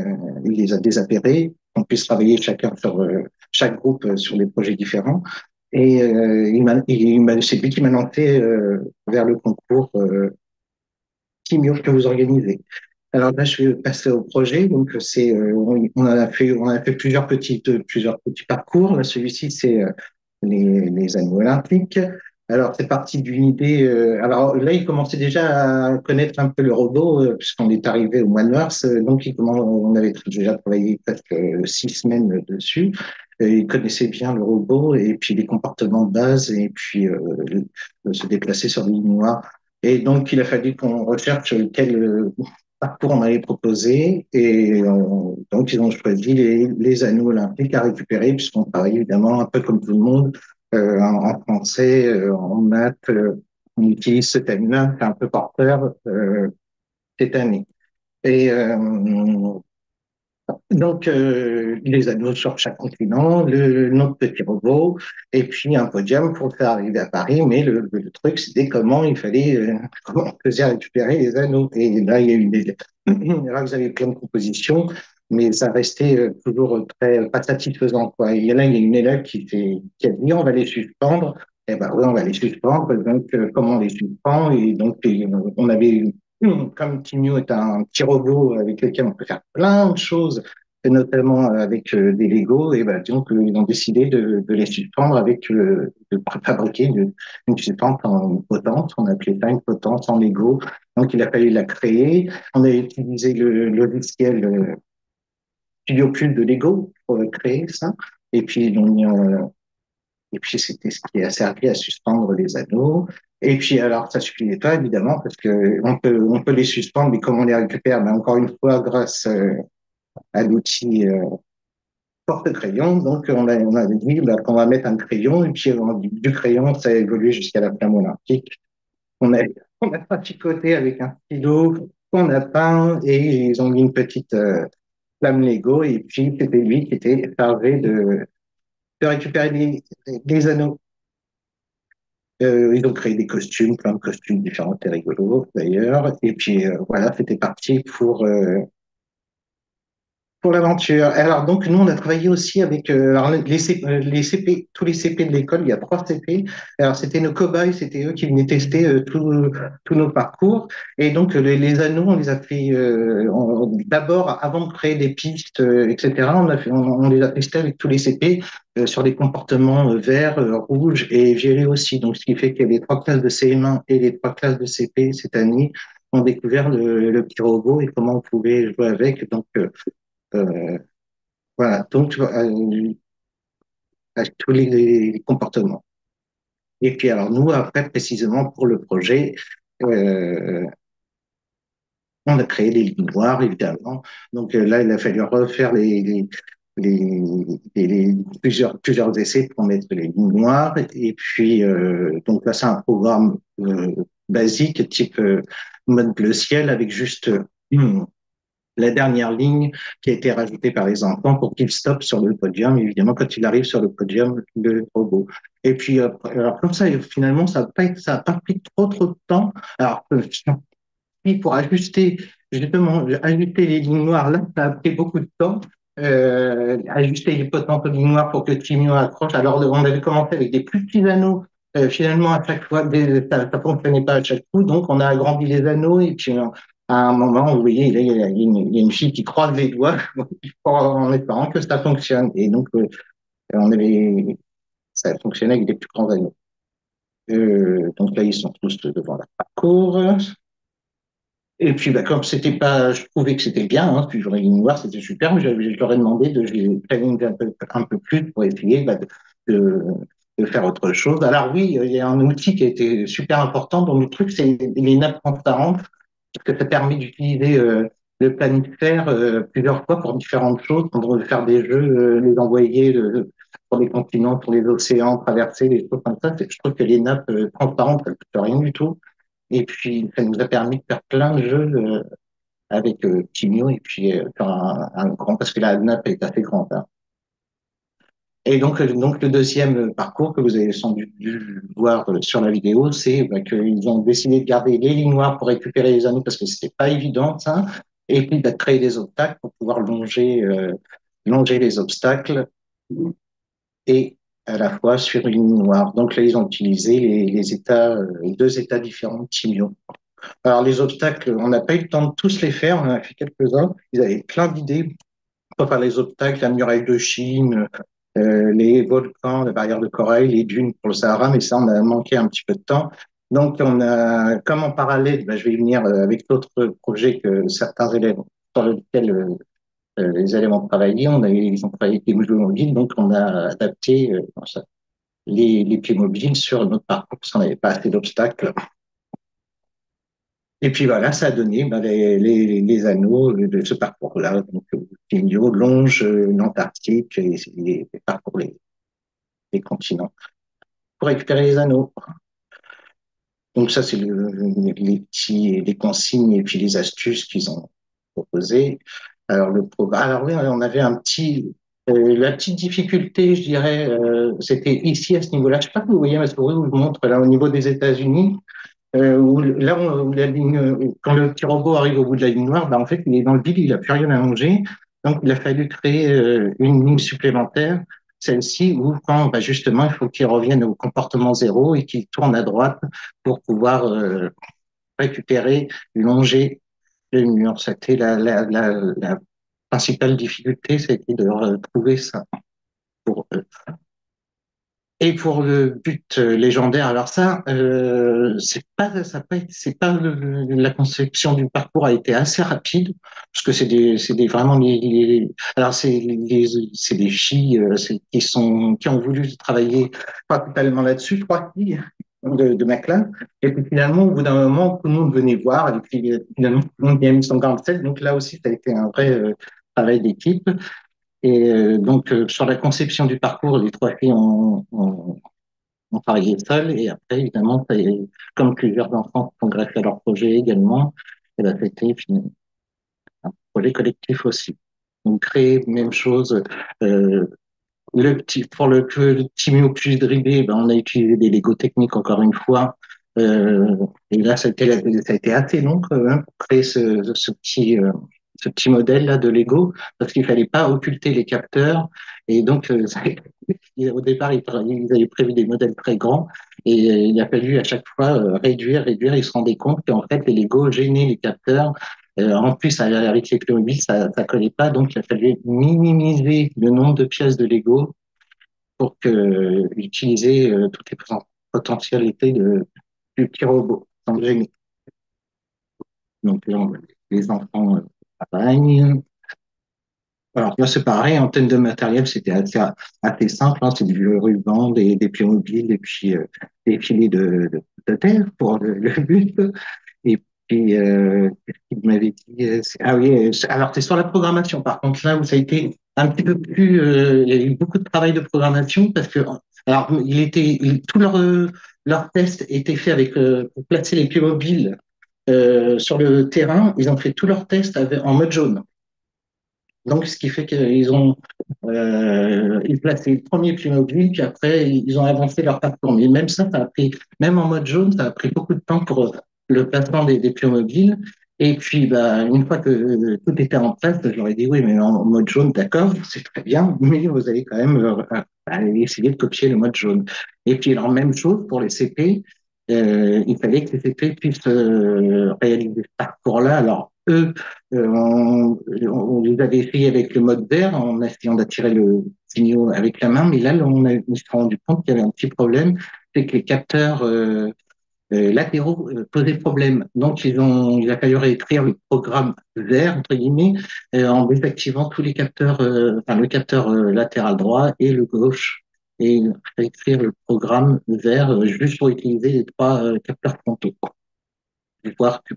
il les a désappairés, qu'on puisse travailler chacun sur chaque groupe sur des projets différents. Et c'est lui qui m'a lancé vers le concours Timio que vous organisez. Alors là, je vais passer au projet. Donc, on a fait plusieurs petits parcours. Là, celui-ci, c'est les anneaux olympiques. Alors, c'est parti d'une idée. Alors là, il commençait déjà à connaître un peu le robot, puisqu'on est arrivé au mois de mars. Donc, on avait déjà travaillé presque 6 semaines dessus. il connaissait bien le robot et puis les comportements de base et puis se déplacer sur des lignes noires. Et donc, il a fallu qu'on recherche quel parcours on allait proposer. Et donc, ils ont choisi les anneaux olympiques à récupérer, puisqu'on travaille évidemment un peu comme tout le monde en français, en maths. On utilise ce thème-là, c'est un peu porteur cette année. Et donc, les anneaux sur chaque continent, notre petit robot, et puis un podium pour faire arriver à Paris. Mais le truc, c'était comment il fallait, comment on faisait récupérer les anneaux. Et là, il y a eu là, vous avez plein de propositions, mais ça restait toujours très pas satisfaisant, quoi. Et là, il y a une élève qui a dit, on va les suspendre. Eh ben oui, on va les suspendre. Donc, comment on les suspend? Et donc, on avait comme Timio est un petit robot avec lequel on peut faire plein de choses, et notamment avec des Lego, et ben, donc ils ont décidé de les suspendre avec, de fabriquer une suspente en potence. On appelait ça une potence en Lego. Donc il a fallu la créer. On a utilisé le logiciel Studio Cube de Lego pour créer ça. Et puis, et puis, c'était ce qui a servi à suspendre les anneaux. Et puis, alors, ça suffisait pas, évidemment, parce que on peut les suspendre, mais comment on les récupère? Ben, encore une fois, grâce à l'outil porte-crayon. Donc, on a dit ben, qu'on va mettre un crayon, et puis du crayon, ça a évolué jusqu'à la flamme olympique. On a, on a traficoté avec un stylo qu'on a peint, et ils ont mis une petite flamme Lego, et puis c'était lui qui était chargé de récupérer les anneaux. Ils ont créé des costumes, plein de costumes différents et rigolos d'ailleurs. Et puis voilà, c'était parti pour l'aventure. Alors donc nous on a travaillé aussi avec alors, les CP, tous les CP de l'école. Il y a 3 CP. Alors c'était nos cobayes, c'était eux qui venaient tester tous nos parcours. Et donc les anneaux, on les a fait d'abord avant de créer des pistes, etc. On les a testés avec tous les CP sur des comportements verts, rouges et violets aussi. Donc ce qui fait que les 3 classes de CM1 et les 3 classes de CP cette année ont découvert le petit robot et comment on pouvait jouer avec. Donc euh, voilà, donc à tous les comportements. Et puis alors nous, après, précisément pour le projet, euh, on a créé les lignes noires, évidemment. Donc là, il a fallu refaire plusieurs essais pour mettre les lignes noires. Et puis, donc là, c'est un programme basique, type mode bleu ciel, avec juste la dernière ligne qui a été rajoutée par les enfants pour qu'il stoppe sur le podium, évidemment, quand il arrive sur le podium, le robot. Et puis, alors, comme ça, finalement, ça a pas pris trop de temps. Alors, puis pour ajuster, justement, ajuster les lignes noires, là, ça a pris beaucoup de temps. Ajuster les potences aux lignes noires pour que le chimio accroche. Alors, on avait commencé avec des plus petits anneaux. Finalement, à chaque fois, ça fonctionnait pas à chaque coup. Donc, on a agrandi les anneaux. Et puis, à un moment, vous voyez, là, il y a une fille qui croise les doigts en espérant que ça fonctionne. Et donc, ça fonctionnait avec des plus grands anneaux. Donc là, ils sont tous devant leur parcours. Et puis, bah, comme c'était pas, je trouvais que c'était bien, hein, puis j'aurais une noire, c'était super, mais je leur ai demandé de les challenger un peu plus pour essayer de, de faire autre chose. Alors oui, il y a un outil qui a été super important. Donc le truc, c'est les nappes transparentes, parce que ça permet d'utiliser le planisphère plusieurs fois pour différentes choses, pour faire des jeux, les envoyer pour les continents, pour les océans, traverser, des choses comme ça. Je trouve que les nappes transparentes, ça ne coûte rien du tout. Et puis, ça nous a permis de faire plein de jeux avec Timio et puis faire un grand, parce que la nappe est assez grande. Hein. Et donc, le deuxième parcours que vous avez sans doute dû voir sur la vidéo, c'est bah, qu'ils ont décidé de garder les lignes noires pour récupérer les anneaux parce que c'était pas évident, ça. Et puis, de créer des obstacles pour pouvoir longer les obstacles et à la fois sur une ligne noire. Donc là, ils ont utilisé les états, les 2 états différents de Timio. Alors, les obstacles, on n'a pas eu le temps de tous les faire, on en a fait quelques-uns. Ils avaient plein d'idées pour faire les obstacles, la muraille de Chine, les volcans, la barrière de corail, les dunes pour le Sahara, mais ça, on a manqué un petit peu de temps. Donc, on a, comme en parallèle, ben, je vais venir avec d'autres projets que certains élèves sur lesquels les éléments travaillés. Ils ont travaillé avec les jeux mobiles, donc on a adapté les pieds mobiles sur notre parcours parce qu'on n'avait pas assez d'obstacles. Et puis voilà, ça a donné les anneaux de ce parcours-là. Donc, Pigno longe l'Antarctique et parcourt les continents pour récupérer les anneaux. Donc ça, c'est les consignes et puis les astuces qu'ils ont proposées. Alors, alors oui, on avait la petite difficulté, je dirais, c'était ici à ce niveau-là. Je ne sais pas si vous voyez ma souris où je montre là au niveau des États-Unis. Quand le petit robot arrive au bout de la ligne noire, bah, en fait, il est dans le vide, il n'a plus rien à manger. Donc, il a fallu créer une ligne supplémentaire, celle-ci, où quand bah, justement, il faut qu'il revienne au comportement zéro et qu'il tourne à droite pour pouvoir récupérer, longer le mur. C'était la principale difficulté, c'était de trouver ça pour eux. Et pour le but légendaire, alors ça, c'est pas la conception du parcours a été assez rapide parce que c'est des vraiment alors c'est des filles qui ont voulu travailler principalement là-dessus, trois filles de ma classe. Et puis finalement, au bout d'un moment, tout le monde venait voir et puis finalement, tout le monde y a mis son grain de sel. Donc là aussi, ça a été un vrai travail d'équipe. Et donc, sur la conception du parcours, les trois filles ont travaillé seules. Et après, évidemment, comme plusieurs enfants ont greffé à leur projet également, et ben, c'était finalement un projet collectif aussi. Donc, créer, même chose. Euh, pour que le petit mieux puisse dribbler, ben, on a utilisé des Lego techniques encore une fois. Et là, ça a été assez long quand même pour créer ce petit modèle là de Lego parce qu'il fallait pas occulter les capteurs et donc au départ ils avaient prévu des modèles très grands et il a fallu à chaque fois réduire. Ils se rendaient compte qu'en fait les Lego gênaient les capteurs. En plus, avec les Playmobil, ça collait pas, donc il a fallu minimiser le nombre de pièces de Lego pour utiliser toutes les potentialités du petit robot sans gêner. Donc, les enfants travaillent. Alors là, c'est pareil, en termes de matériel, c'était assez simple. Hein, c'est du ruban, des pieds mobiles et puis des filets de terre pour le but. Et puis, qu'est-ce qu'il m'avait dit? Ah oui, alors c'est sur la programmation. Par contre, là où ça a été un petit peu plus, il y a eu beaucoup de travail de programmation parce que, alors, tout leur test était fait pour placer les pieds mobiles sur le terrain. Ils ont fait tous leurs tests en mode jaune. Donc, ce qui fait ils plaçaient le premier Playmobil, puis après, ils ont avancé leur parcours. Mais même ça a pris, même en mode jaune, ça a pris beaucoup de temps pour le placement des Playmobil. Et puis, bah, une fois que tout était en place, je leur ai dit, oui, mais en mode jaune, d'accord, c'est très bien, mais vous allez quand même essayer de copier le mode jaune. Et puis, alors, même chose pour les CP, il fallait que les CP puissent réaliser ce parcours-là. Alors, eux, on les avait essayé avec le mode vert en essayant d'attirer le signal avec la main, mais là, on s'est rendu compte qu'il y avait un petit problème, c'est que les capteurs latéraux posaient problème. Donc, il a fallu réécrire le programme vert, entre guillemets, en désactivant tous les capteurs, enfin, le capteur latéral droit et le gauche, et réécrire le programme vert juste pour utiliser les trois capteurs frontaux.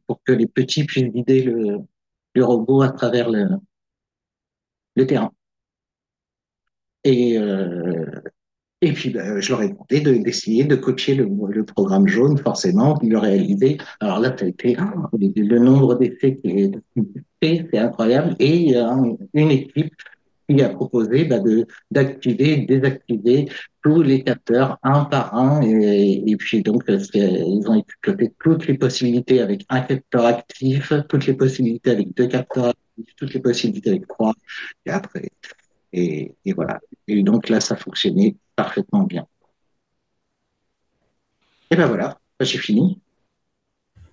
Pour que les petits puissent guider le robot à travers le terrain. Et, euh, et puis, ben, je leur ai demandé d'essayer de copier le programme jaune, forcément, de le réaliser. Alors là, ça a été le nombre d'essais qui est fait, c'est incroyable. Et il y a une équipe qui a proposé d'activer et désactiver tous les capteurs un par un. Et puis donc, ils ont exploité toutes les possibilités avec un capteur actif, toutes les possibilités avec deux capteurs actifs, toutes les possibilités avec trois, quatre. Et voilà. Et donc là, ça fonctionnait parfaitement bien. Et ben voilà, j'ai fini.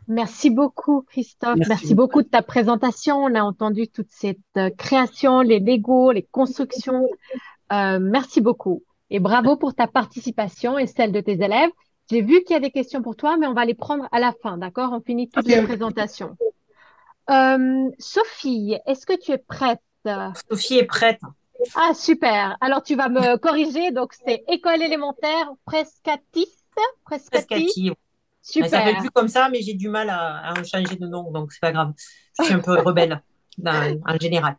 Merci beaucoup, Christophe. Merci Merci beaucoup. beaucoup de ta présentation. On a entendu toute cette création, les Lego, les constructions. Merci beaucoup. Et bravo pour ta participation et celle de tes élèves. J'ai vu qu'il y a des questions pour toi, mais on va les prendre à la fin, d'accord? On finit toutes les Ok. présentations. Sophie, est-ce que tu es prête Sophie est prête. Ah, super. Alors, tu vas me corriger. Donc, c'est école élémentaire Prescatis. Prescati. Pescati. Elle s'appelle Super. plus comme ça, mais j'ai du mal à en changer de nom, donc c'est pas grave. Je suis un peu rebelle en général.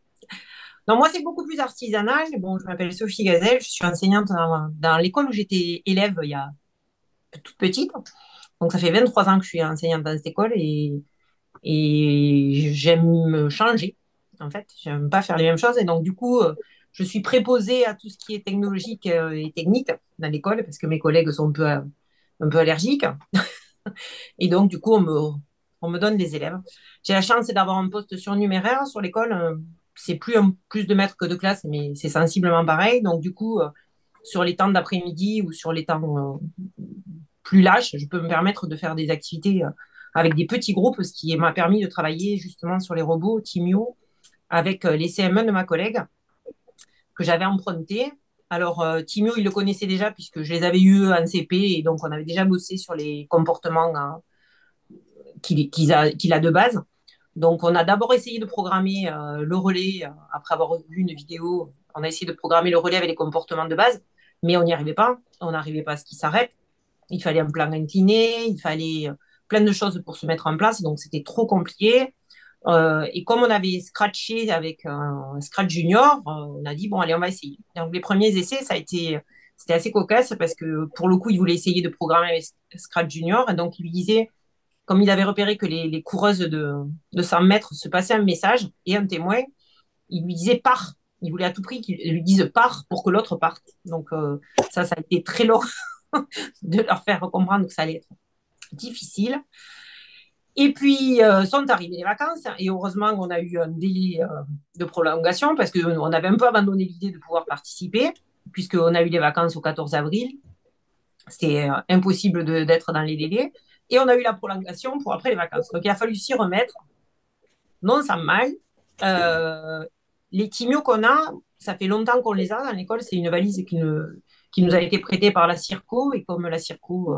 Non, moi, c'est beaucoup plus artisanal. Bon, je m'appelle Sophie Gazelle, je suis enseignante dans l'école où j'étais élève il y a toute petite. Donc, ça fait 23 ans que je suis enseignante dans cette école et j'aime me changer. En fait, j'aime pas faire les mêmes choses. Et donc, du coup, je suis préposée à tout ce qui est technologique et technique dans l'école parce que mes collègues sont un peu allergiques. Et donc, du coup, on me donne des élèves. J'ai la chance d'avoir un poste surnuméraire sur l'école. C'est plus de maîtres que de classe, mais c'est sensiblement pareil. Donc, du coup, sur les temps d'après-midi ou sur les temps plus lâches, je peux me permettre de faire des activités avec des petits groupes, ce qui m'a permis de travailler justement sur les robots Timio avec les CM1 de ma collègue que j'avais emprunté. Alors, Timio, il le connaissait déjà puisque je les avais eus en CP et donc on avait déjà bossé sur les comportements qu'il a de base. Donc, on a d'abord essayé de programmer le relais, après avoir vu une vidéo, on a essayé de programmer le relais avec les comportements de base, mais on n'y arrivait pas. On n'arrivait pas à ce qu'il s'arrête. Il fallait un plan incliné, il fallait plein de choses pour se mettre en place, donc c'était trop compliqué. Et comme on avait scratché avec un Scratch Junior, on a dit, bon, allez, on va essayer. Donc, les premiers essais, c'était assez cocasse parce que pour le coup, il voulait essayer de programmer avec Scratch Junior, et donc il lui disait, comme il avait repéré que les coureuses de 100 mètres se passaient un message et un témoin, il lui disait pars. Il voulait à tout prix qu'il lui dise pars pour que l'autre parte. Donc, ça a été très long de leur faire comprendre que ça allait être difficile. Et puis, sont arrivées les vacances et heureusement, on a eu un délai de prolongation parce qu'on avait un peu abandonné l'idée de pouvoir participer puisqu'on a eu les vacances au 14 avril. C'était impossible d'être dans les délais. Et on a eu la prolongation pour après les vacances. Donc, il a fallu s'y remettre, non sans mal. Euh, les timios qu'on a, ça fait longtemps qu'on les a dans l'école. C'est une valise qui nous a été prêtée par la Circo. Et comme la Circo,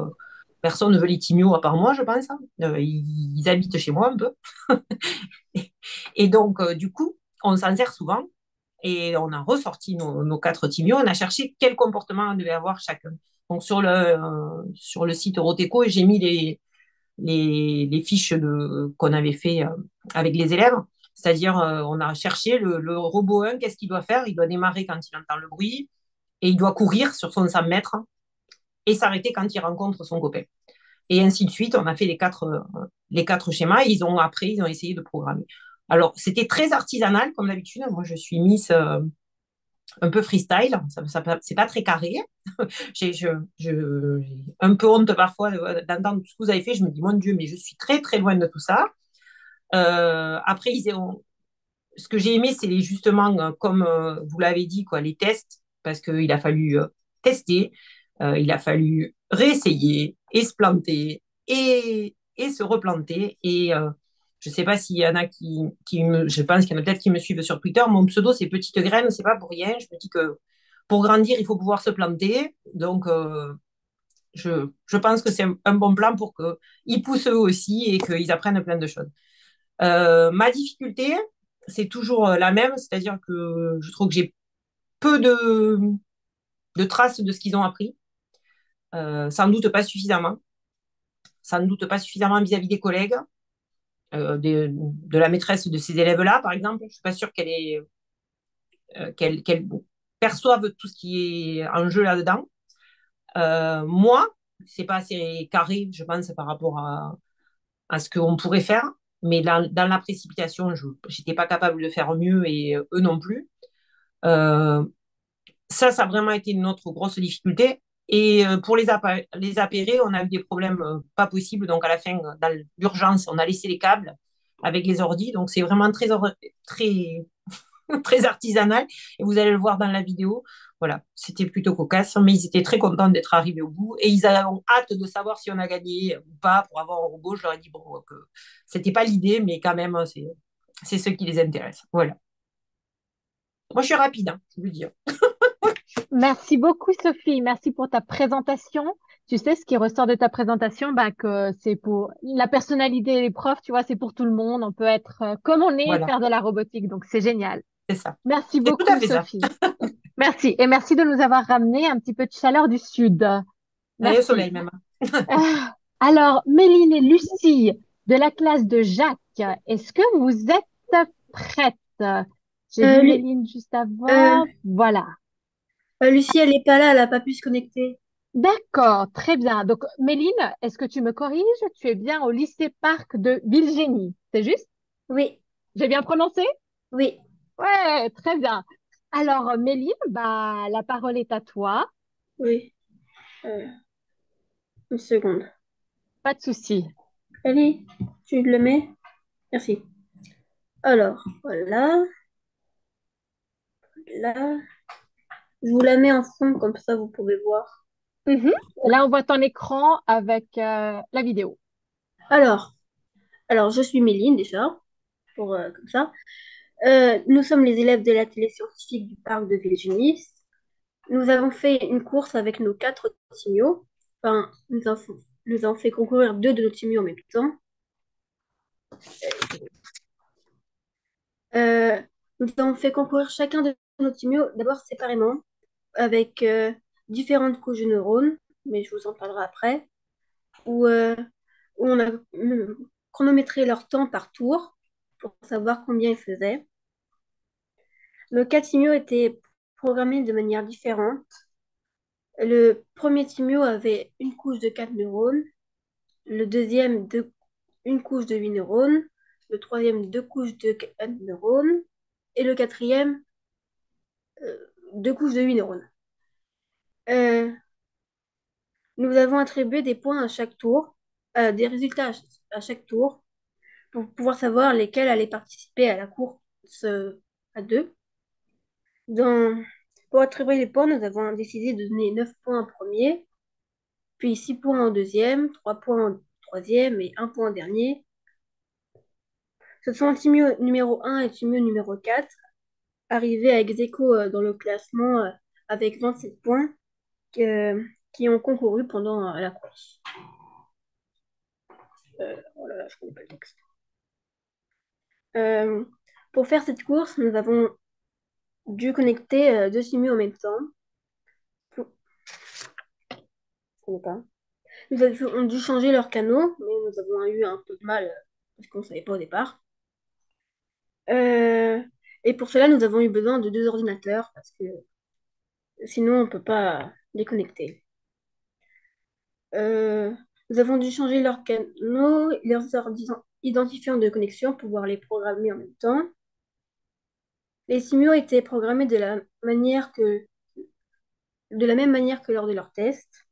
personne ne veut les timios à part moi, je pense. Ils habitent chez moi un peu. Et donc, du coup, on s'en sert souvent. Et on a ressorti nos 4 timios. On a cherché quel comportement on devait avoir chacun. Donc, sur le site Roteco, j'ai mis les fiches qu'on avait fait avec les élèves. C'est-à-dire, on a cherché le robot 1, qu'est-ce qu'il doit faire? Il doit démarrer quand il entend le bruit et il doit courir sur son 100 mètres et s'arrêter quand il rencontre son copain. Et ainsi de suite, on a fait les quatre schémas et ils ont essayé de programmer. Alors, c'était très artisanal, comme d'habitude. Moi, je suis Miss un peu freestyle. C'est pas très carré. J'ai un peu honte parfois d'entendre tout ce que vous avez fait. Je me dis, mon Dieu, mais je suis très, très loin de tout ça. Après, ce que j'ai aimé, c'est justement, comme vous l'avez dit, quoi, les tests, parce qu'il a fallu tester, il a fallu réessayer et se planter et se replanter. Et je ne sais pas s'il y en a je pense qu'il y en a peut-être qui me suivent sur Twitter. Mon pseudo, c'est Petite Graine, c'est pas pour rien. Je me dis que pour grandir, il faut pouvoir se planter. Donc, je pense que c'est un bon plan pour qu'ils poussent eux aussi et qu'ils apprennent plein de choses. Ma difficulté, c'est toujours la même, c'est-à-dire que je trouve que j'ai peu de traces de ce qu'ils ont appris, sans doute pas suffisamment, sans doute pas suffisamment vis-à-vis des collègues, de la maîtresse de ces élèves-là, par exemple. Je ne suis pas sûre qu'elle perçoive tout ce qui est en jeu là-dedans. Moi, c'est pas assez carré, je pense, par rapport à ce qu'on pourrait faire. Mais dans la précipitation, je n'étais pas capable de faire mieux et eux non plus. Euh, ça a vraiment été notre grosse difficulté. Et pour les apérer, on a eu des problèmes pas possibles. Donc, à la fin, dans l'urgence, on a laissé les câbles avec les ordis. Donc, c'est vraiment très, très artisanal. Et vous allez le voir dans la vidéo. Voilà, c'était plutôt cocasse, mais ils étaient très contents d'être arrivés au bout. Et ils ont hâte de savoir si on a gagné ou pas pour avoir un robot. Je leur ai dit, bon, que c'était pas l'idée, mais quand même, c'est ce qui les intéresse. Voilà. Moi, je suis rapide, hein, je veux dire. Merci beaucoup, Sophie. Merci pour ta présentation. Tu sais, ce qui ressort de ta présentation, bah, que c'est pour la personnalité des profs, tu vois, c'est pour tout le monde. On peut être comme on est et Voilà. faire de la robotique. Donc, c'est génial. C'est ça. Merci C'est tout à beaucoup, fait ça. Sophie. Merci. Et merci de nous avoir ramené un petit peu de chaleur du sud. Et le Merci. soleil même. Alors, Méline et Lucie de la classe de Jacques, est-ce que vous êtes prêtes? J'ai Euh, vu Lu- Méline juste euh, avant. Voilà. Lucie, elle n'est pas là, elle n'a pas pu se connecter. D'accord, très bien. Donc, Méline, est-ce que tu me corriges? Tu es bien au lycée Parc de Villegénie, c'est juste? Oui, J'ai bien prononcé? oui. Ouais, très bien. Alors, Méline, bah, la parole est à toi. Oui. Euh, une seconde. Pas de souci. Allez, tu le mets? Merci. Alors, voilà. Là, je vous la mets en fond, comme ça vous pouvez voir. Mhm. Là, on voit ton écran avec la vidéo. Alors, je suis Méline déjà, pour comme ça. Nous sommes les élèves de l'atelier scientifique du parc de Villejuif. Nous avons fait une course avec nos 4 timiaux. Enfin, nous avons fait concourir 2 de nos timiaux en même temps. Euh, Nous avons fait concourir chacun de nos timiaux, d'abord séparément, avec différentes couches de neurones, mais je vous en parlerai après, où on a chronométré leur temps par tour pour savoir combien ils faisaient. Nos 4 timiaux étaient programmés de manière différente. Le premier timio avait une couche de 4 neurones, le deuxième une couche de 8 neurones, le troisième 2 couches de 4 neurones, et le quatrième 2 couches de 8 neurones. Euh, Nous avons attribué des points à chaque tour, des résultats à chaque tour, pour pouvoir savoir lesquels allaient participer à la course à deux. Dans... Pour attribuer les points, nous avons décidé de donner 9 points en premier, puis 6 points en deuxième, 3 points en troisième et 1 point en dernier. Ce sont Timio numéro 1 et Timio numéro 4, arrivés à ex aequo dans le classement avec 27 points, qui ont concouru pendant la course. Oh là là, je ne connais pas le texte. Euh, pour faire cette course, nous avons dû connecter 2 simus en même temps. Je connais pas. Nous avons dû changer leurs canaux, mais nous avons eu un peu de mal parce qu'on ne savait pas au départ. Euh, et pour cela, nous avons eu besoin de 2 ordinateurs parce que sinon, on ne peut pas les connecter. Euh, Nous avons dû changer leurs canaux, leurs identifiants de connexion pour pouvoir les programmer en même temps. Les simuls étaient programmés de la même manière que lors de leurs tests.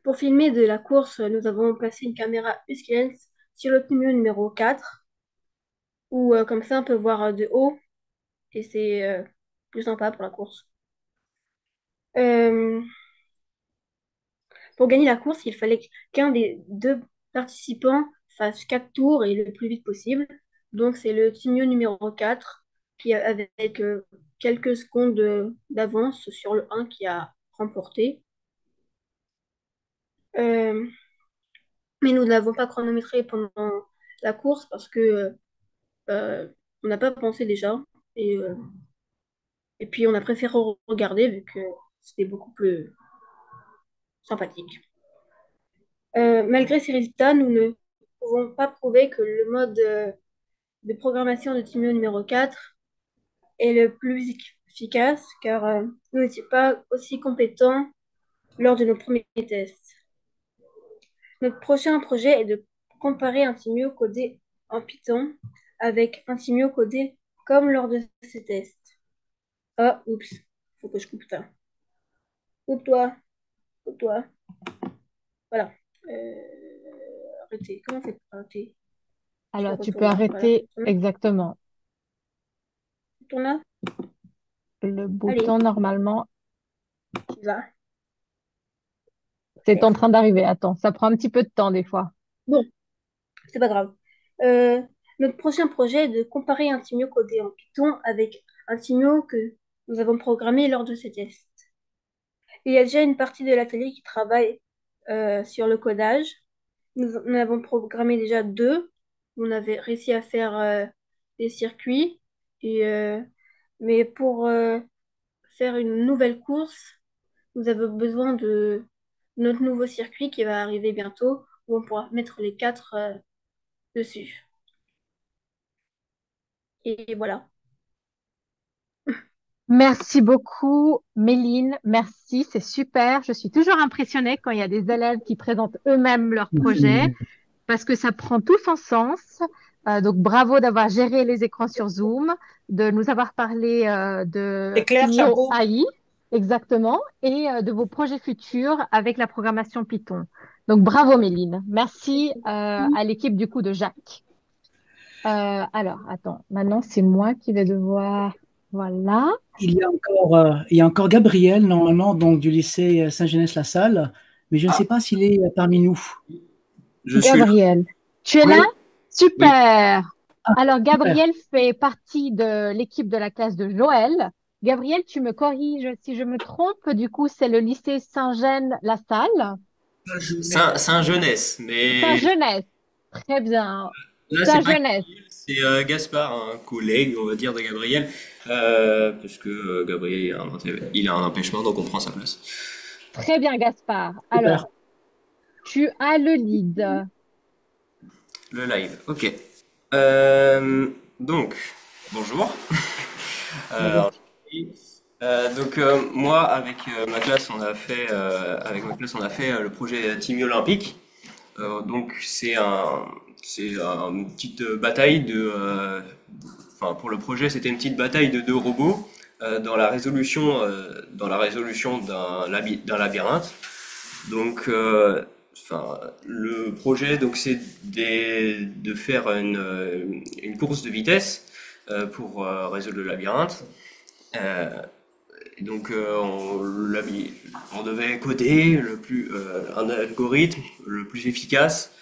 Pour filmer de la course, nous avons placé une caméra Husky sur le simu numéro 4, où comme ça on peut voir de haut et c'est plus sympa pour la course. Euh, pour gagner la course, il fallait qu'un des 2 participants fasse 4 tours et le plus vite possible. Donc c'est le simu numéro 4 qui, avec quelques secondes d'avance sur le 1 qui a remporté. Euh, mais nous n'avons pas chronométré pendant la course parce que on n'a pas pensé déjà. Et, euh, et puis on a préféré regarder vu que c'était beaucoup plus sympathique. Malgré ces résultats, nous ne pouvons pas prouver que le mode de programmation de Timio numéro 4 est le plus efficace car nous n'étions pas aussi compétents lors de nos premiers tests. Notre prochain projet est de comparer un Timio codé en Python avec un Timio codé comme lors de ces tests. Ah, oups, faut que je coupe ça. Coupe-toi, coupe-toi. Voilà. Arrêtez. Comment on fait pour arrêter? Je le Alors, tu peux retourne. Voilà. arrêter exactement. Retourne là. Le Allez, bouton, normalement, tu vas c'est en faire. train d'arriver. Attends, ça prend un petit peu de temps des fois. Bon, c'est pas grave. Euh, Notre prochain projet est de comparer un Timio codé en Python avec un Timio que nous avons programmé lors de ces tests. Il y a déjà une partie de l'atelier qui travaille sur le codage. Nous en avons programmé déjà 2. On avait réussi à faire des circuits et Mais pour faire une nouvelle course, nous avons besoin de notre nouveau circuit qui va arriver bientôt, où on pourra mettre les quatre dessus. Et voilà. Merci beaucoup, Méline. Merci, c'est super. Je suis toujours impressionnée quand il y a des élèves qui présentent eux-mêmes leur projet parce que ça prend tout son sens. Donc, bravo d'avoir géré les écrans sur Zoom, de nous avoir parlé de C'est clair, Clio chapeau. AI, exactement, et de vos projets futurs avec la programmation Python. Donc, bravo, Méline. Merci à l'équipe du coup de Jacques. Alors, attends, maintenant c'est moi qui vais devoir. Voilà. Il y a encore Gabriel, normalement, donc du lycée Saint-Genès-la-Salle, mais je ne sais Ah, pas s'il est parmi nous. je suis là. Gabriel, tu es Oui, là? oui. Super. Alors, Super. Gabriel fait partie de l'équipe de la classe de Joël. Gabriel, tu me corriges si je me trompe. Du coup, c'est le lycée Saint-Gène-la-Salle. Saint-Jeunesse, mais Saint-Genès. Très bien. là, c'est pas Saint-Genès. Gabriel, c'est Gaspard, un collègue, on va dire, de Gabriel, parce que Gabriel, il a un empêchement, donc on prend sa place. Très bien, Gaspard. Super. Alors, tu as le lead. Le live, ok. Donc, bonjour. Bonjour. Moi, avec ma classe, on a fait le projet Team Olympique. Donc, c'est une petite bataille enfin, pour le projet, c'était une petite bataille de deux robots dans la résolution d'un labyrinthe. Donc, enfin, le projet, donc, c'est de faire une course de vitesse pour résoudre le labyrinthe. Euh, on devait coder un algorithme le plus efficace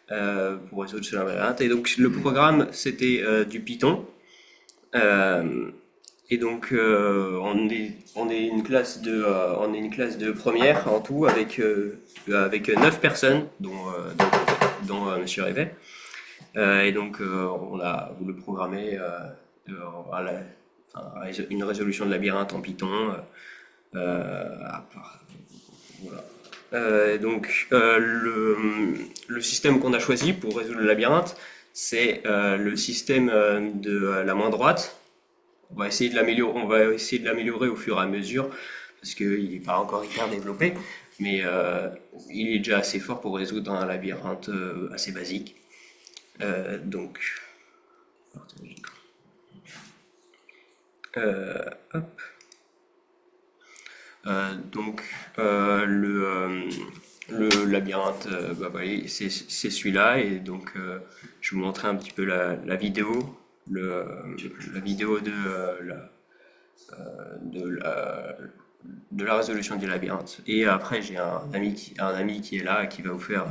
pour résoudre ce labyrinthe. Et donc le programme, c'était du Python. Euh, on est une classe de première en tout avec 9 personnes, dont Monsieur Rivet. On a voulu programmer une résolution de labyrinthe en Python. Voilà. Le système qu'on a choisi pour résoudre le labyrinthe, c'est le système de la main droite. On va essayer de l'améliorer au fur et à mesure parce qu'il n'est pas encore hyper développé, mais il est déjà assez fort pour résoudre un labyrinthe assez basique. Hop. Le labyrinthe, voilà, c'est celui-là, et donc je vais vous montrer un petit peu la vidéo, la vidéo de la résolution du labyrinthe. Et après, j'ai un ami qui est là et qui va vous faire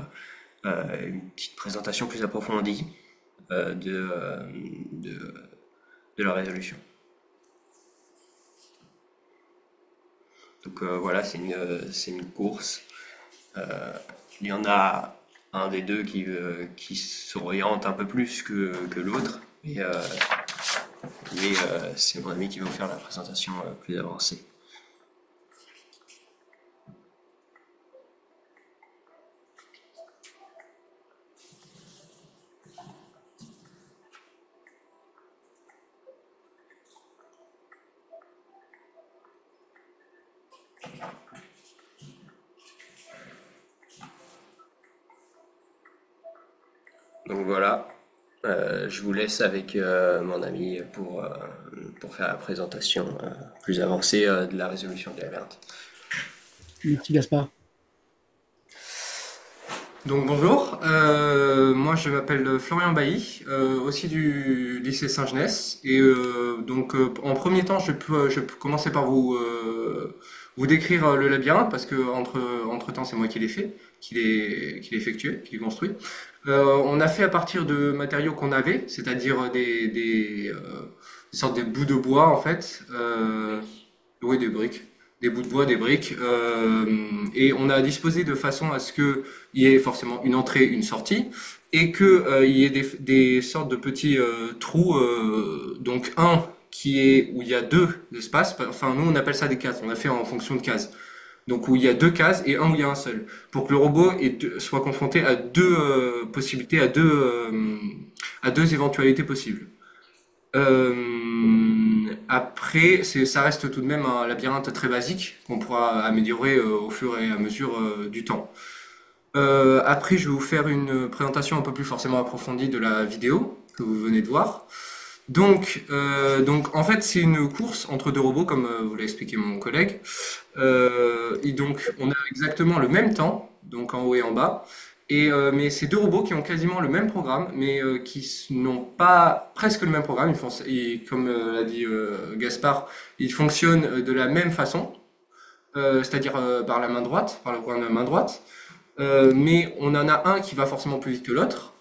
une petite présentation plus approfondie de la résolution. Donc voilà, c'est une course. Il y en a un des deux qui s'oriente un peu plus que l'autre, mais c'est mon ami qui va vous faire la présentation plus avancée. Donc voilà, je vous laisse avec mon ami pour faire la présentation plus avancée de la résolution de labyrinthe. Merci Gaspard. Donc bonjour, moi je m'appelle Florian Bailly, aussi du lycée Saint-Genès, et en premier temps je peux commencer par vous décrire le labyrinthe, parce que entre temps c'est moi qui l'ai fait, qui l'ai effectué, qui l'ai construit. On a fait à partir de matériaux qu'on avait, c'est-à-dire des sortes de bouts de bois en fait, oui, des briques, des bouts de bois, des briques, et on a disposé de façon à ce qu'il y ait forcément une entrée, une sortie, et qu'il y ait des sortes de petits trous, donc un où il y a deux espaces. Enfin, nous, on appelle ça des cases. On a fait en fonction de cases. Donc, où il y a deux cases et un où il y a un seul. Pour que le robot soit confronté à deux possibilités, à deux éventualités possibles. Après, ça reste tout de même un labyrinthe très basique qu'on pourra améliorer au fur et à mesure du temps. Après, je vais vous faire une présentation un peu plus forcément approfondie de la vidéo que vous venez de voir. Donc en fait, c'est une course entre deux robots, comme vous l'a expliqué mon collègue. Et donc, on a exactement le même temps, donc en haut et en bas. Mais c'est deux robots qui ont quasiment le même programme, mais qui n'ont pas presque le même programme. Comme l'a dit Gaspard, ils fonctionnent de la même façon, c'est-à-dire par la main droite, par le programme de la main droite. Mais on en a un qui va forcément plus vite que l'autre.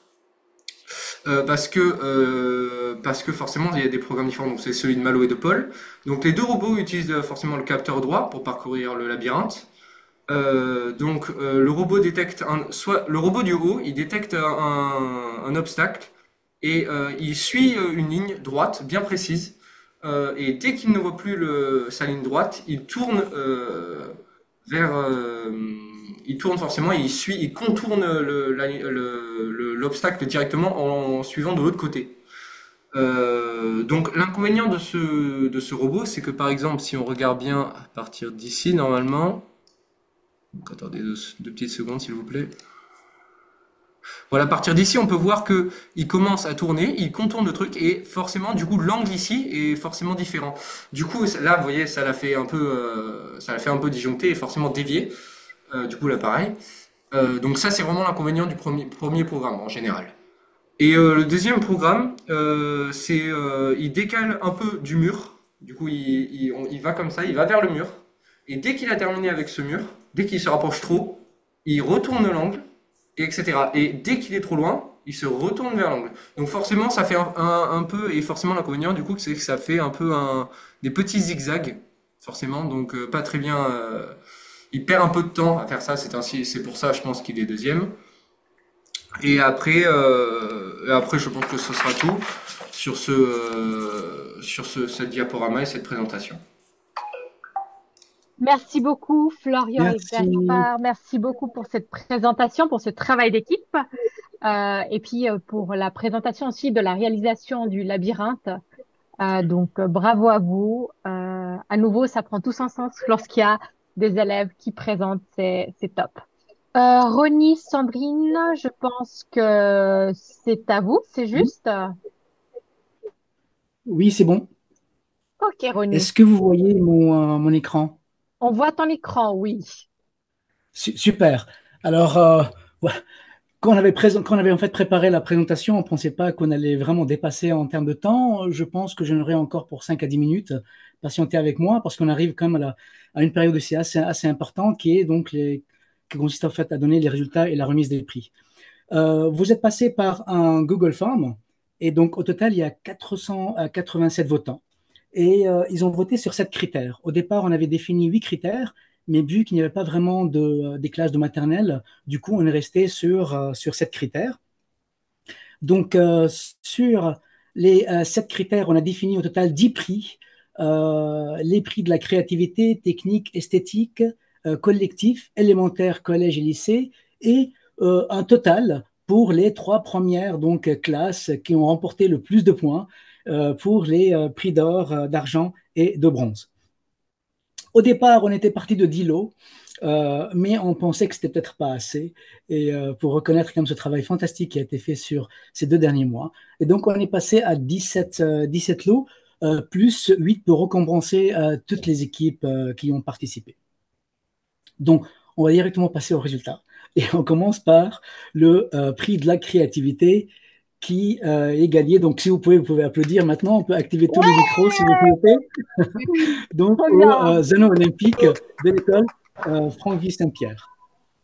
Parce que forcément il y a des programmes différents, donc c'est celui de Malo et de Paul. Donc les deux robots utilisent forcément le capteur droit pour parcourir le labyrinthe. Le robot détecte soit le robot du haut, il détecte un obstacle et il suit une ligne droite bien précise. Et dès qu'il ne voit plus sa ligne droite, il tourne il tourne forcément, il contourne l'obstacle directement en suivant de l'autre côté. Donc l'inconvénient de ce robot, c'est que par exemple, si on regarde bien à partir d'ici, normalement, donc, attendez deux petites secondes s'il vous plaît. Voilà, à partir d'ici, on peut voir que il commence à tourner, il contourne le truc et forcément, du coup, l'angle ici est forcément différent. Du coup, là, vous voyez, ça l'a fait un peu disjoncter et forcément dévier. Du coup, là, pareil. Donc ça, c'est vraiment l'inconvénient du premier programme en général. Et le deuxième programme, il décale un peu du mur. Du coup, il va comme ça, il va vers le mur. Et dès qu'il a terminé avec ce mur, dès qu'il se rapproche trop, il retourne l'angle, etc. Et dès qu'il est trop loin, il se retourne vers l'angle. Donc forcément, ça fait un peu, et forcément l'inconvénient du coup, c'est que ça fait un peu des petits zigzags, forcément, donc pas très bien. Il perd un peu de temps à faire ça, c'est pour ça, je pense qu'il est deuxième. Et après, je pense que ce sera tout sur ce diaporama et cette présentation. Merci beaucoup, Florian et Merci. Gaspard. Merci beaucoup pour cette présentation, pour ce travail d'équipe, et puis pour la présentation aussi de la réalisation du labyrinthe. Bravo à vous. À nouveau, ça prend tout son sens lorsqu'il y a des élèves qui présentent, c'est top. Ronnie, Sandrine, je pense que c'est à vous, c'est juste? Oui, c'est bon. Ok, Ronnie. Est-ce que vous voyez mon écran? On voit ton écran, oui. Super. Alors, voilà. Quand on avait en fait préparé la présentation, on ne pensait pas qu'on allait vraiment dépasser en termes de temps. Je pense que j'en aurai encore pour 5 à 10 minutes. Patientez avec moi parce qu'on arrive quand même à une période aussi assez importante qui est donc qui consiste en fait à donner les résultats et la remise des prix. Vous êtes passé par un Google Form et donc au total, il y a 487 votants. Et ils ont voté sur 7 critères. Au départ, on avait défini 8 critères, mais vu qu'il n'y avait pas vraiment des classes de maternelle, du coup, on est resté sur 7 critères. Donc, sur les 7 critères, on a défini au total 10 prix. Les prix de la créativité, technique, esthétique, collectif, élémentaire, collège et lycée, et un total pour les 3 premières donc, classes qui ont remporté le plus de points pour les prix d'or, d'argent et de bronze. Au départ, on était parti de 10 lots, mais on pensait que c'était peut-être pas assez. Et pour reconnaître quand même ce travail fantastique qui a été fait sur ces 2 derniers mois. Et donc, on est passé à 17 lots, plus 8 pour récompenser toutes les équipes qui ont participé. Donc, on va directement passer au résultat. Et on commence par le prix de la créativité qui est gagné. Donc, si vous pouvez applaudir maintenant. On peut activer tous les micros, si vous pouvez. Donc, au Zano olympique de l'école Franck-Vie Saint-Pierre,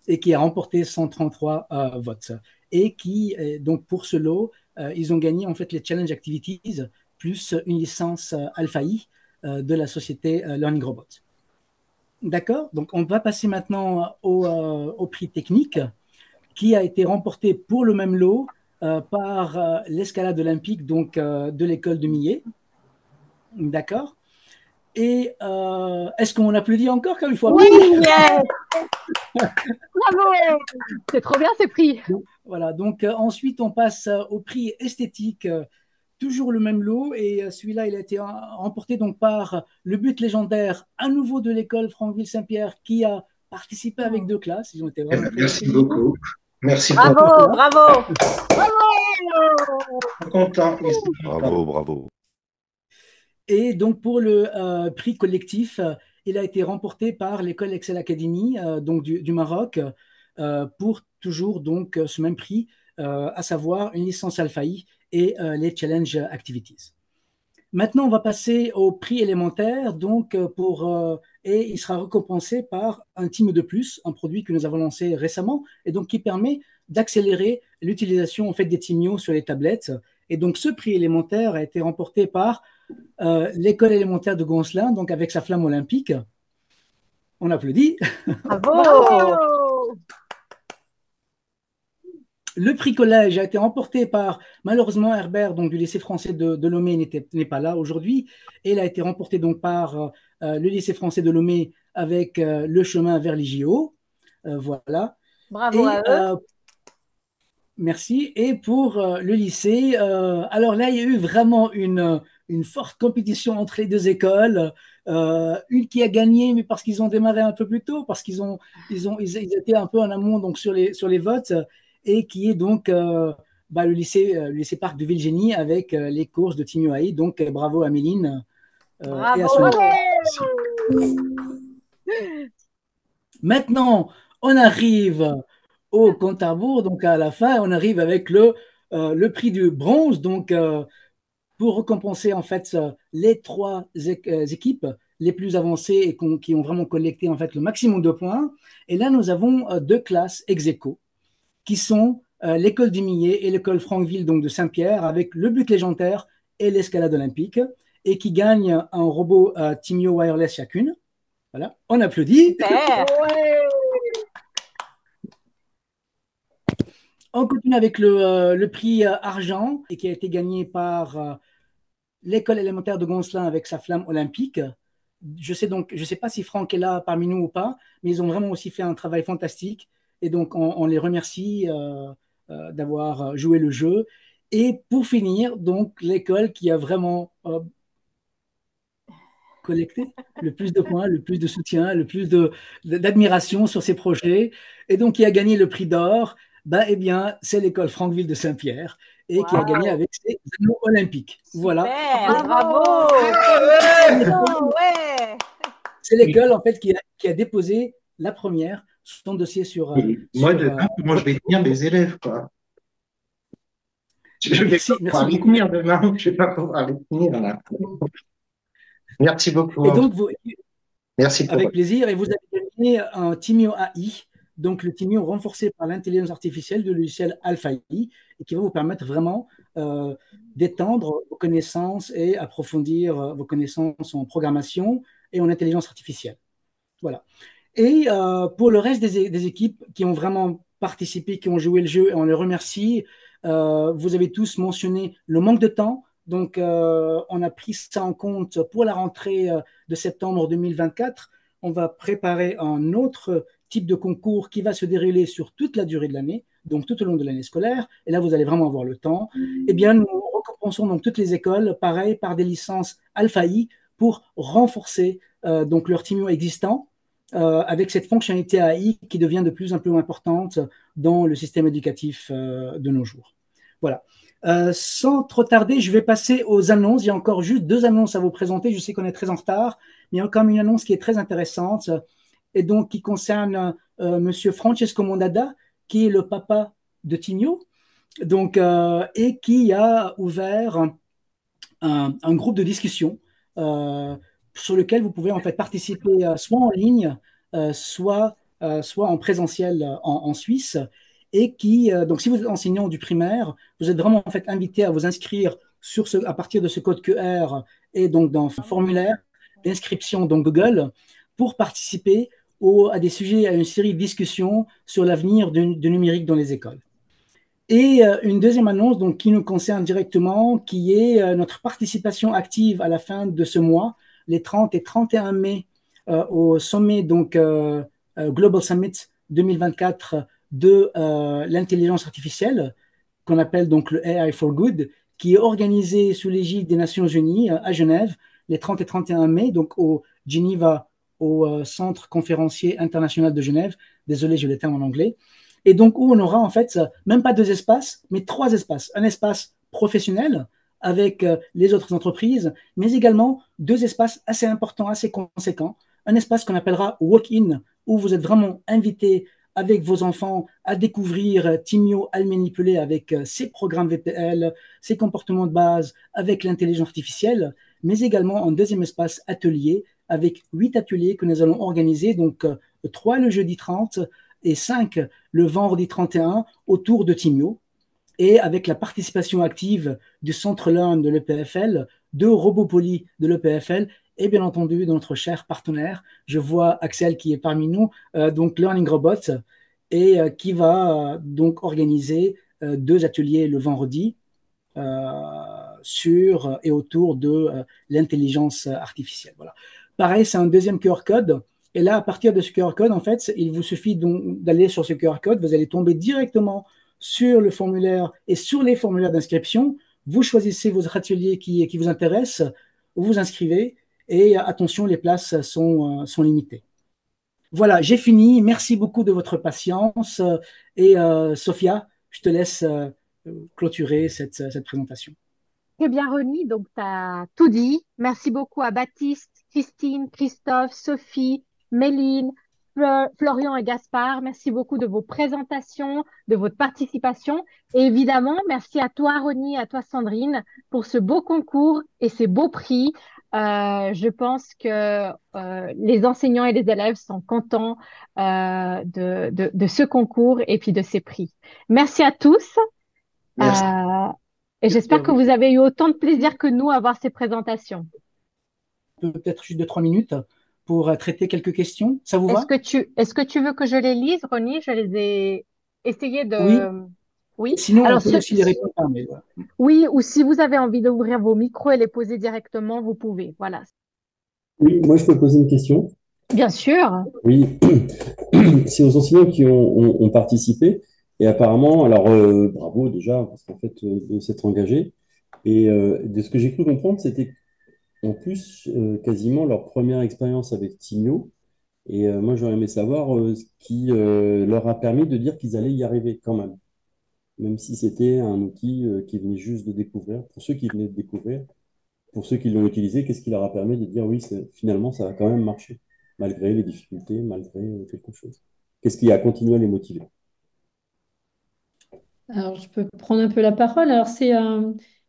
et qui a remporté 133 votes. Et qui, donc, pour ce lot, ils ont gagné en fait les Challenge Activities plus une licence Alpha I de la société Learning Robot. D'accord? Donc, on va passer maintenant au prix technique qui a été remporté pour le même lot par l'escalade olympique donc, de l'école de Millet. D'accord. Et est-ce qu'on applaudit encore comme il faut Oui, applaudir? bravo! C'est trop bien ces prix. Voilà, donc ensuite on passe au prix esthétique, toujours le même lot, et celui-là il a été remporté donc par le but légendaire à nouveau de l'école Franqueville-Saint-Pierre qui a participé avec 2 classes, ils ont été vraiment très Merci intelligents. beaucoup. Merci Bravo, beaucoup. bravo. Content. Bravo, bravo. Et donc pour le prix collectif, il a été remporté par l'école Excel Academy donc du Maroc pour toujours donc ce même prix, à savoir une licence Alpha-I et les Challenge Activities. Maintenant, on va passer au prix élémentaire, donc et il sera récompensé par un Team de plus, un produit que nous avons lancé récemment, et donc qui permet d'accélérer l'utilisation en fait des Timio sur les tablettes. Et donc, ce prix élémentaire a été remporté par l'école élémentaire de Goncelin, donc avec sa flamme olympique. On applaudit. Bravo! Le prix collège a été remporté par, malheureusement, Herbert, donc du lycée français de Lomé, n'est pas là aujourd'hui. Et il a été remporté donc par le lycée français de Lomé avec le chemin vers les JO. Voilà. Bravo à eux. Merci. Et pour le lycée, alors là, il y a eu vraiment une forte compétition entre les 2 écoles. Une qui a gagné, mais parce qu'ils ont démarré un peu plus tôt, parce ils étaient un peu en amont donc sur les votes, et qui est donc le lycée Parc de Villegénie avec les courses de Timio AI. Donc bravo à Méline et à son équipe. Maintenant, on arrive au compte à rebours, donc à la fin, on arrive avec le prix du bronze, donc pour récompenser en fait les 3 équipes les plus avancées et qui ont vraiment collecté en fait le maximum de points. Et là, nous avons 2 classes ex aequo, qui sont l'école du Millet et l'école Franqueville donc de Saint-Pierre, avec le but légendaire et l'escalade olympique, et qui gagnent un robot Timio Wireless chacune. Voilà, on applaudit. On continue avec le prix argent, et qui a été gagné par l'école élémentaire de Goncelin avec sa flamme olympique. Je sais pas si Franck est là parmi nous ou pas, mais ils ont vraiment aussi fait un travail fantastique. Et donc, on les remercie d'avoir joué le jeu. Et pour finir, donc, l'école qui a vraiment collecté le plus de points, le plus de soutien, le plus d'admiration sur ses projets, et donc qui a gagné le prix d'or, eh bien, c'est l'école Franqueville de Saint-Pierre, et qui a gagné avec ses anneaux olympiques. Voilà. Bravo! C'est l'école en fait qui a déposé la première son dossier sur. Moi, je vais tenir mes élèves, quoi. Je vais pas les tenir demain, je vais pas pouvoir les tenir là. Merci beaucoup. Et donc, merci avec plaisir. Et vous avez gagné un Timio AI, donc le Timio renforcé par l'intelligence artificielle de logiciel Alpha-I, et qui va vous permettre vraiment d'étendre vos connaissances et approfondir vos connaissances en programmation et en intelligence artificielle. Voilà. Et pour le reste des équipes qui ont vraiment participé, qui ont joué le jeu, et on les remercie, vous avez tous mentionné le manque de temps. Donc, on a pris ça en compte pour la rentrée de septembre 2024. On va préparer un autre type de concours qui va se dérouler sur toute la durée de l'année, donc tout au long de l'année scolaire. Et là, vous allez vraiment avoir le temps. Eh bien, nous récompensons donc toutes les écoles, pareil, par des licences Alpha-I pour renforcer donc leur Timio existant avec cette fonctionnalité AI qui devient de plus en plus importante dans le système éducatif de nos jours. Voilà. Sans trop tarder, je vais passer aux annonces. Il y a encore juste 2 annonces à vous présenter. Je sais qu'on est très en retard, mais il y a encore une annonce qui est très intéressante et donc qui concerne Monsieur Francesco Mondada, qui est le papa de Timio, donc, et qui a ouvert un groupe de discussion sur lequel vous pouvez en fait participer soit en ligne, soit en présentiel en Suisse. Et qui, donc si vous êtes enseignant du primaire, vous êtes vraiment en fait invité à vous inscrire à partir de ce code QR et donc dans un formulaire d'inscription dans Google pour participer à des sujets, à une série de discussions sur l'avenir du numérique dans les écoles. Et une deuxième annonce donc, qui nous concerne directement, qui est notre participation active à la fin de ce mois, les 30 et 31 mai, au sommet donc, Global Summit 2024 de l'intelligence artificielle, qu'on appelle donc le AI for Good, qui est organisé sous l'égide des Nations Unies à Genève, les 30 et 31 mai, donc au Geneva, au Centre conférencier international de Genève. Désolé, j'ai le terme en anglais. Et donc, où on aura en fait même pas deux espaces, mais trois espaces. Un espace professionnel avec les autres entreprises, mais également deux espaces assez importants, assez conséquents. Un espace qu'on appellera walk-in, où vous êtes vraiment invité avec vos enfants à découvrir Timio Almenipelé avec ses programmes VPL, ses comportements de base, avec l'intelligence artificielle, mais également un deuxième espace atelier avec 8 ateliers que nous allons organiser, donc 3 le jeudi 30 et 5 le vendredi 31 autour de Timio et avec la participation active du Centre Learn de l'EPFL, de Robopoly de l'EPFL et bien entendu de notre cher partenaire. Je vois Axel qui est parmi nous, donc Learning Robot, et qui va donc organiser deux ateliers le vendredi sur et autour de l'intelligence artificielle. Voilà. Pareil, c'est un deuxième QR code. Et là, à partir de ce QR code, en fait, il vous suffit d'aller sur ce QR code. Vous allez tomber directement sur le formulaire et sur les formulaires d'inscription. Vous choisissez votre atelier qui vous intéresse, vous vous inscrivez et attention, les places sont limitées. Voilà, j'ai fini. Merci beaucoup de votre patience. Et Sophia, je te laisse clôturer cette présentation. Très bien, Ronnie. Donc, tu as tout dit. Merci beaucoup à Baptiste, Christine, Christophe, Sophie, Méline, Florian et Gaspard. Merci beaucoup de vos présentations, de votre participation. Et évidemment, merci à toi, Ronnie, et à toi, Sandrine, pour ce beau concours et ces beaux prix. Je pense que les enseignants et les élèves sont contents de ce concours et puis de ces prix. Merci à tous. Merci. Et j'espère que vous avez eu autant de plaisir que nous à voir ces présentations. Peut-être juste 2-3 minutes pour traiter quelques questions. Ça vous va? Est-ce que tu veux que je les lise, Ronnie? Je les ai essayé de... Oui. Oui. Sinon, Alors, on peut aussi les répondre par mail. oui, ou si vous avez envie d'ouvrir vos micros et les poser directement, vous pouvez. Voilà. Oui, moi je peux poser une question. Bien sûr. Oui, c'est aux enseignants qui ont participé. Et apparemment, alors bravo déjà, parce qu'en fait, de s'être engagés. Et de ce que j'ai cru comprendre, c'était en plus quasiment leur première expérience avec Timio. Et moi, j'aurais aimé savoir ce qui leur a permis de dire qu'ils allaient y arriver quand même si c'était un outil qui venait juste de découvrir. Pour ceux qui venaient de découvrir, pour ceux qui l'ont utilisé, qu'est-ce qui leur a permis de dire oui, finalement, ça a quand même marché, malgré les difficultés, malgré quelque chose? Qu'est-ce qui a continué à les motiver? Alors, je peux prendre un peu la parole. Alors, c'est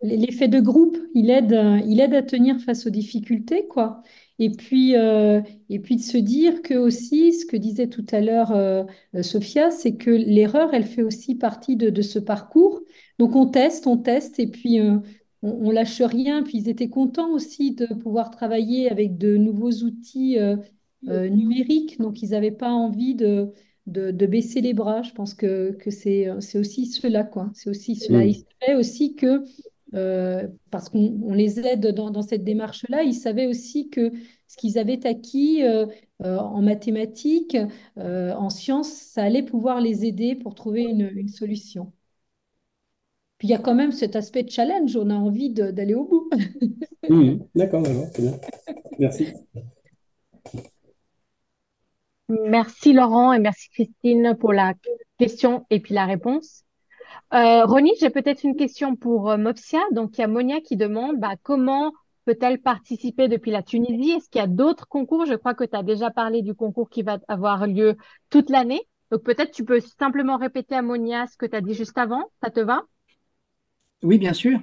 l'effet de groupe. Il aide à tenir face aux difficultés, quoi. Et puis de se dire que aussi, ce que disait tout à l'heure Sophia, c'est que l'erreur, elle fait aussi partie de ce parcours. Donc, on teste, et puis on lâche rien. Puis ils étaient contents aussi de pouvoir travailler avec de nouveaux outils numériques. Donc, ils n'avaient pas envie de baisser les bras. Je pense que c'est aussi cela, quoi. C'est aussi cela. Il savait aussi que, parce qu'on les aide dans cette démarche-là, ils savaient aussi que ce qu'ils avaient acquis en mathématiques, en sciences, ça allait pouvoir les aider pour trouver une solution. Puis il y a quand même cet aspect de challenge, on a envie d'aller au bout. D'accord, très bien. Merci. Merci Laurent et merci Christine pour la question et puis la réponse. Ronnie, j'ai peut-être une question pour Mopsia. Donc, il y a Monia qui demande comment peut-elle participer depuis la Tunisie? Est-ce qu'il y a d'autres concours? Je crois que tu as déjà parlé du concours qui va avoir lieu toute l'année. Donc, peut-être tu peux simplement répéter à Monia ce que tu as dit juste avant. Ça te va? Oui, bien sûr.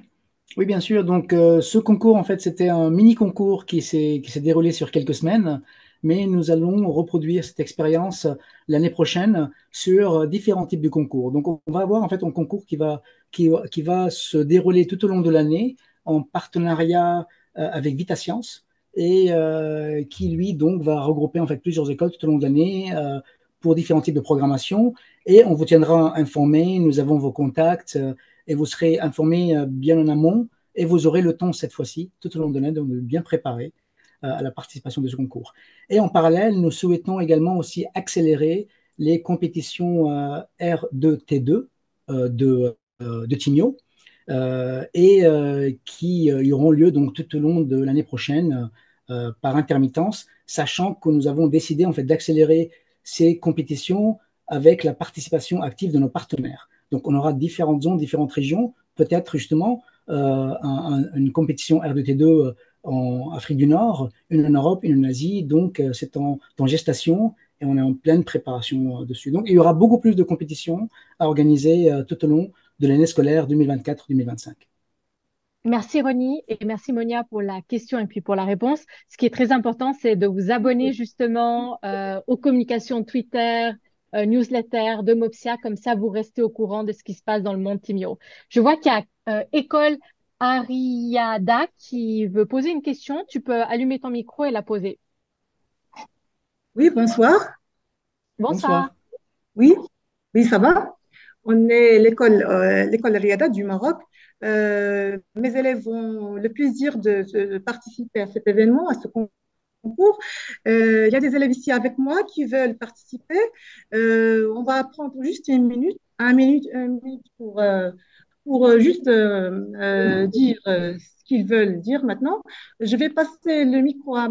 Oui, bien sûr. Donc, ce concours, en fait, c'était un mini-concours qui s'est déroulé sur quelques semaines, mais nous allons reproduire cette expérience l'année prochaine sur différents types de concours. Donc, on va avoir en fait un concours qui va se dérouler tout au long de l'année en partenariat avec VitaScience et qui, lui, donc, va regrouper en fait plusieurs écoles tout au long de l'année pour différents types de programmation et on vous tiendra informé. Nous avons vos contacts et vous serez informé bien en amont et vous aurez le temps cette fois-ci, tout au long de l'année, de bien préparer à la participation de ce concours. Et en parallèle, nous souhaitons également aussi accélérer les compétitions R2T2 de Timio qui auront lieu donc tout au long de l'année prochaine par intermittence, sachant que nous avons décidé en fait d'accélérer ces compétitions avec la participation active de nos partenaires. Donc on aura différentes zones, différentes régions, peut-être justement une compétition R2T2 en Afrique du Nord, une en Europe, une en Asie, donc c'est en gestation et on est en pleine préparation dessus. Donc il y aura beaucoup plus de compétitions à organiser tout au long de l'année scolaire 2024-2025. Merci Ronnie et merci Monia pour la question et puis pour la réponse. Ce qui est très important, c'est de vous abonner justement aux communications Twitter, newsletter de Mopsia, comme ça vous restez au courant de ce qui se passe dans le monde Timio. Je vois qu'il y a École Ariada qui veut poser une question. Tu peux allumer ton micro et la poser. Oui, bonsoir. Bonsoir. Oui, oui, ça va. On est l'école Riada du Maroc. Mes élèves ont le plaisir de participer à cet événement, à ce concours. Il y a des élèves ici avec moi qui veulent participer. On va prendre juste une minute pour juste dire ce qu'ils veulent dire maintenant. Je vais passer le micro à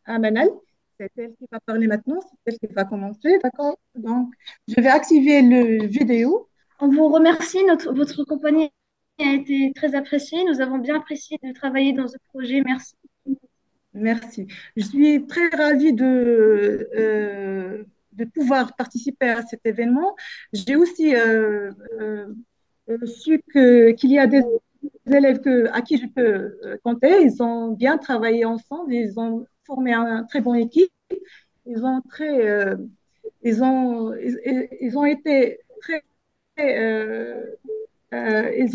Manal. C'est elle qui va parler maintenant, c'est elle qui va commencer, d'accord? Donc, je vais activer le vidéo. On vous remercie, votre compagnie a été très appréciée. Nous avons bien apprécié de travailler dans ce projet. Merci. Merci. Je suis très ravie de pouvoir participer à cet événement. J'ai aussi su qu'il y a des élèves à qui je peux compter. Ils ont bien travaillé ensemble, ils ont formé un très bon équipe. Ils ont été ils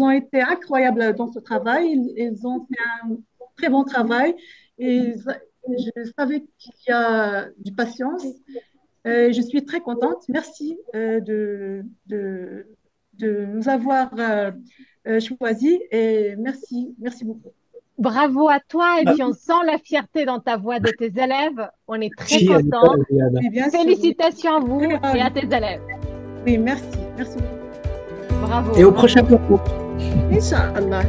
ont été incroyables dans ce travail. Ils ont fait un très bon travail. Et je savais qu'il y a du patience. Je suis très contente. Merci de nous avoir choisis et merci beaucoup. Bravo à toi et puis on sent la fierté dans ta voix de tes élèves. On est très contents. Félicitations à vous et à tes élèves. Oui, merci beaucoup. Bravo. Et au prochain concours. Inch'Allah.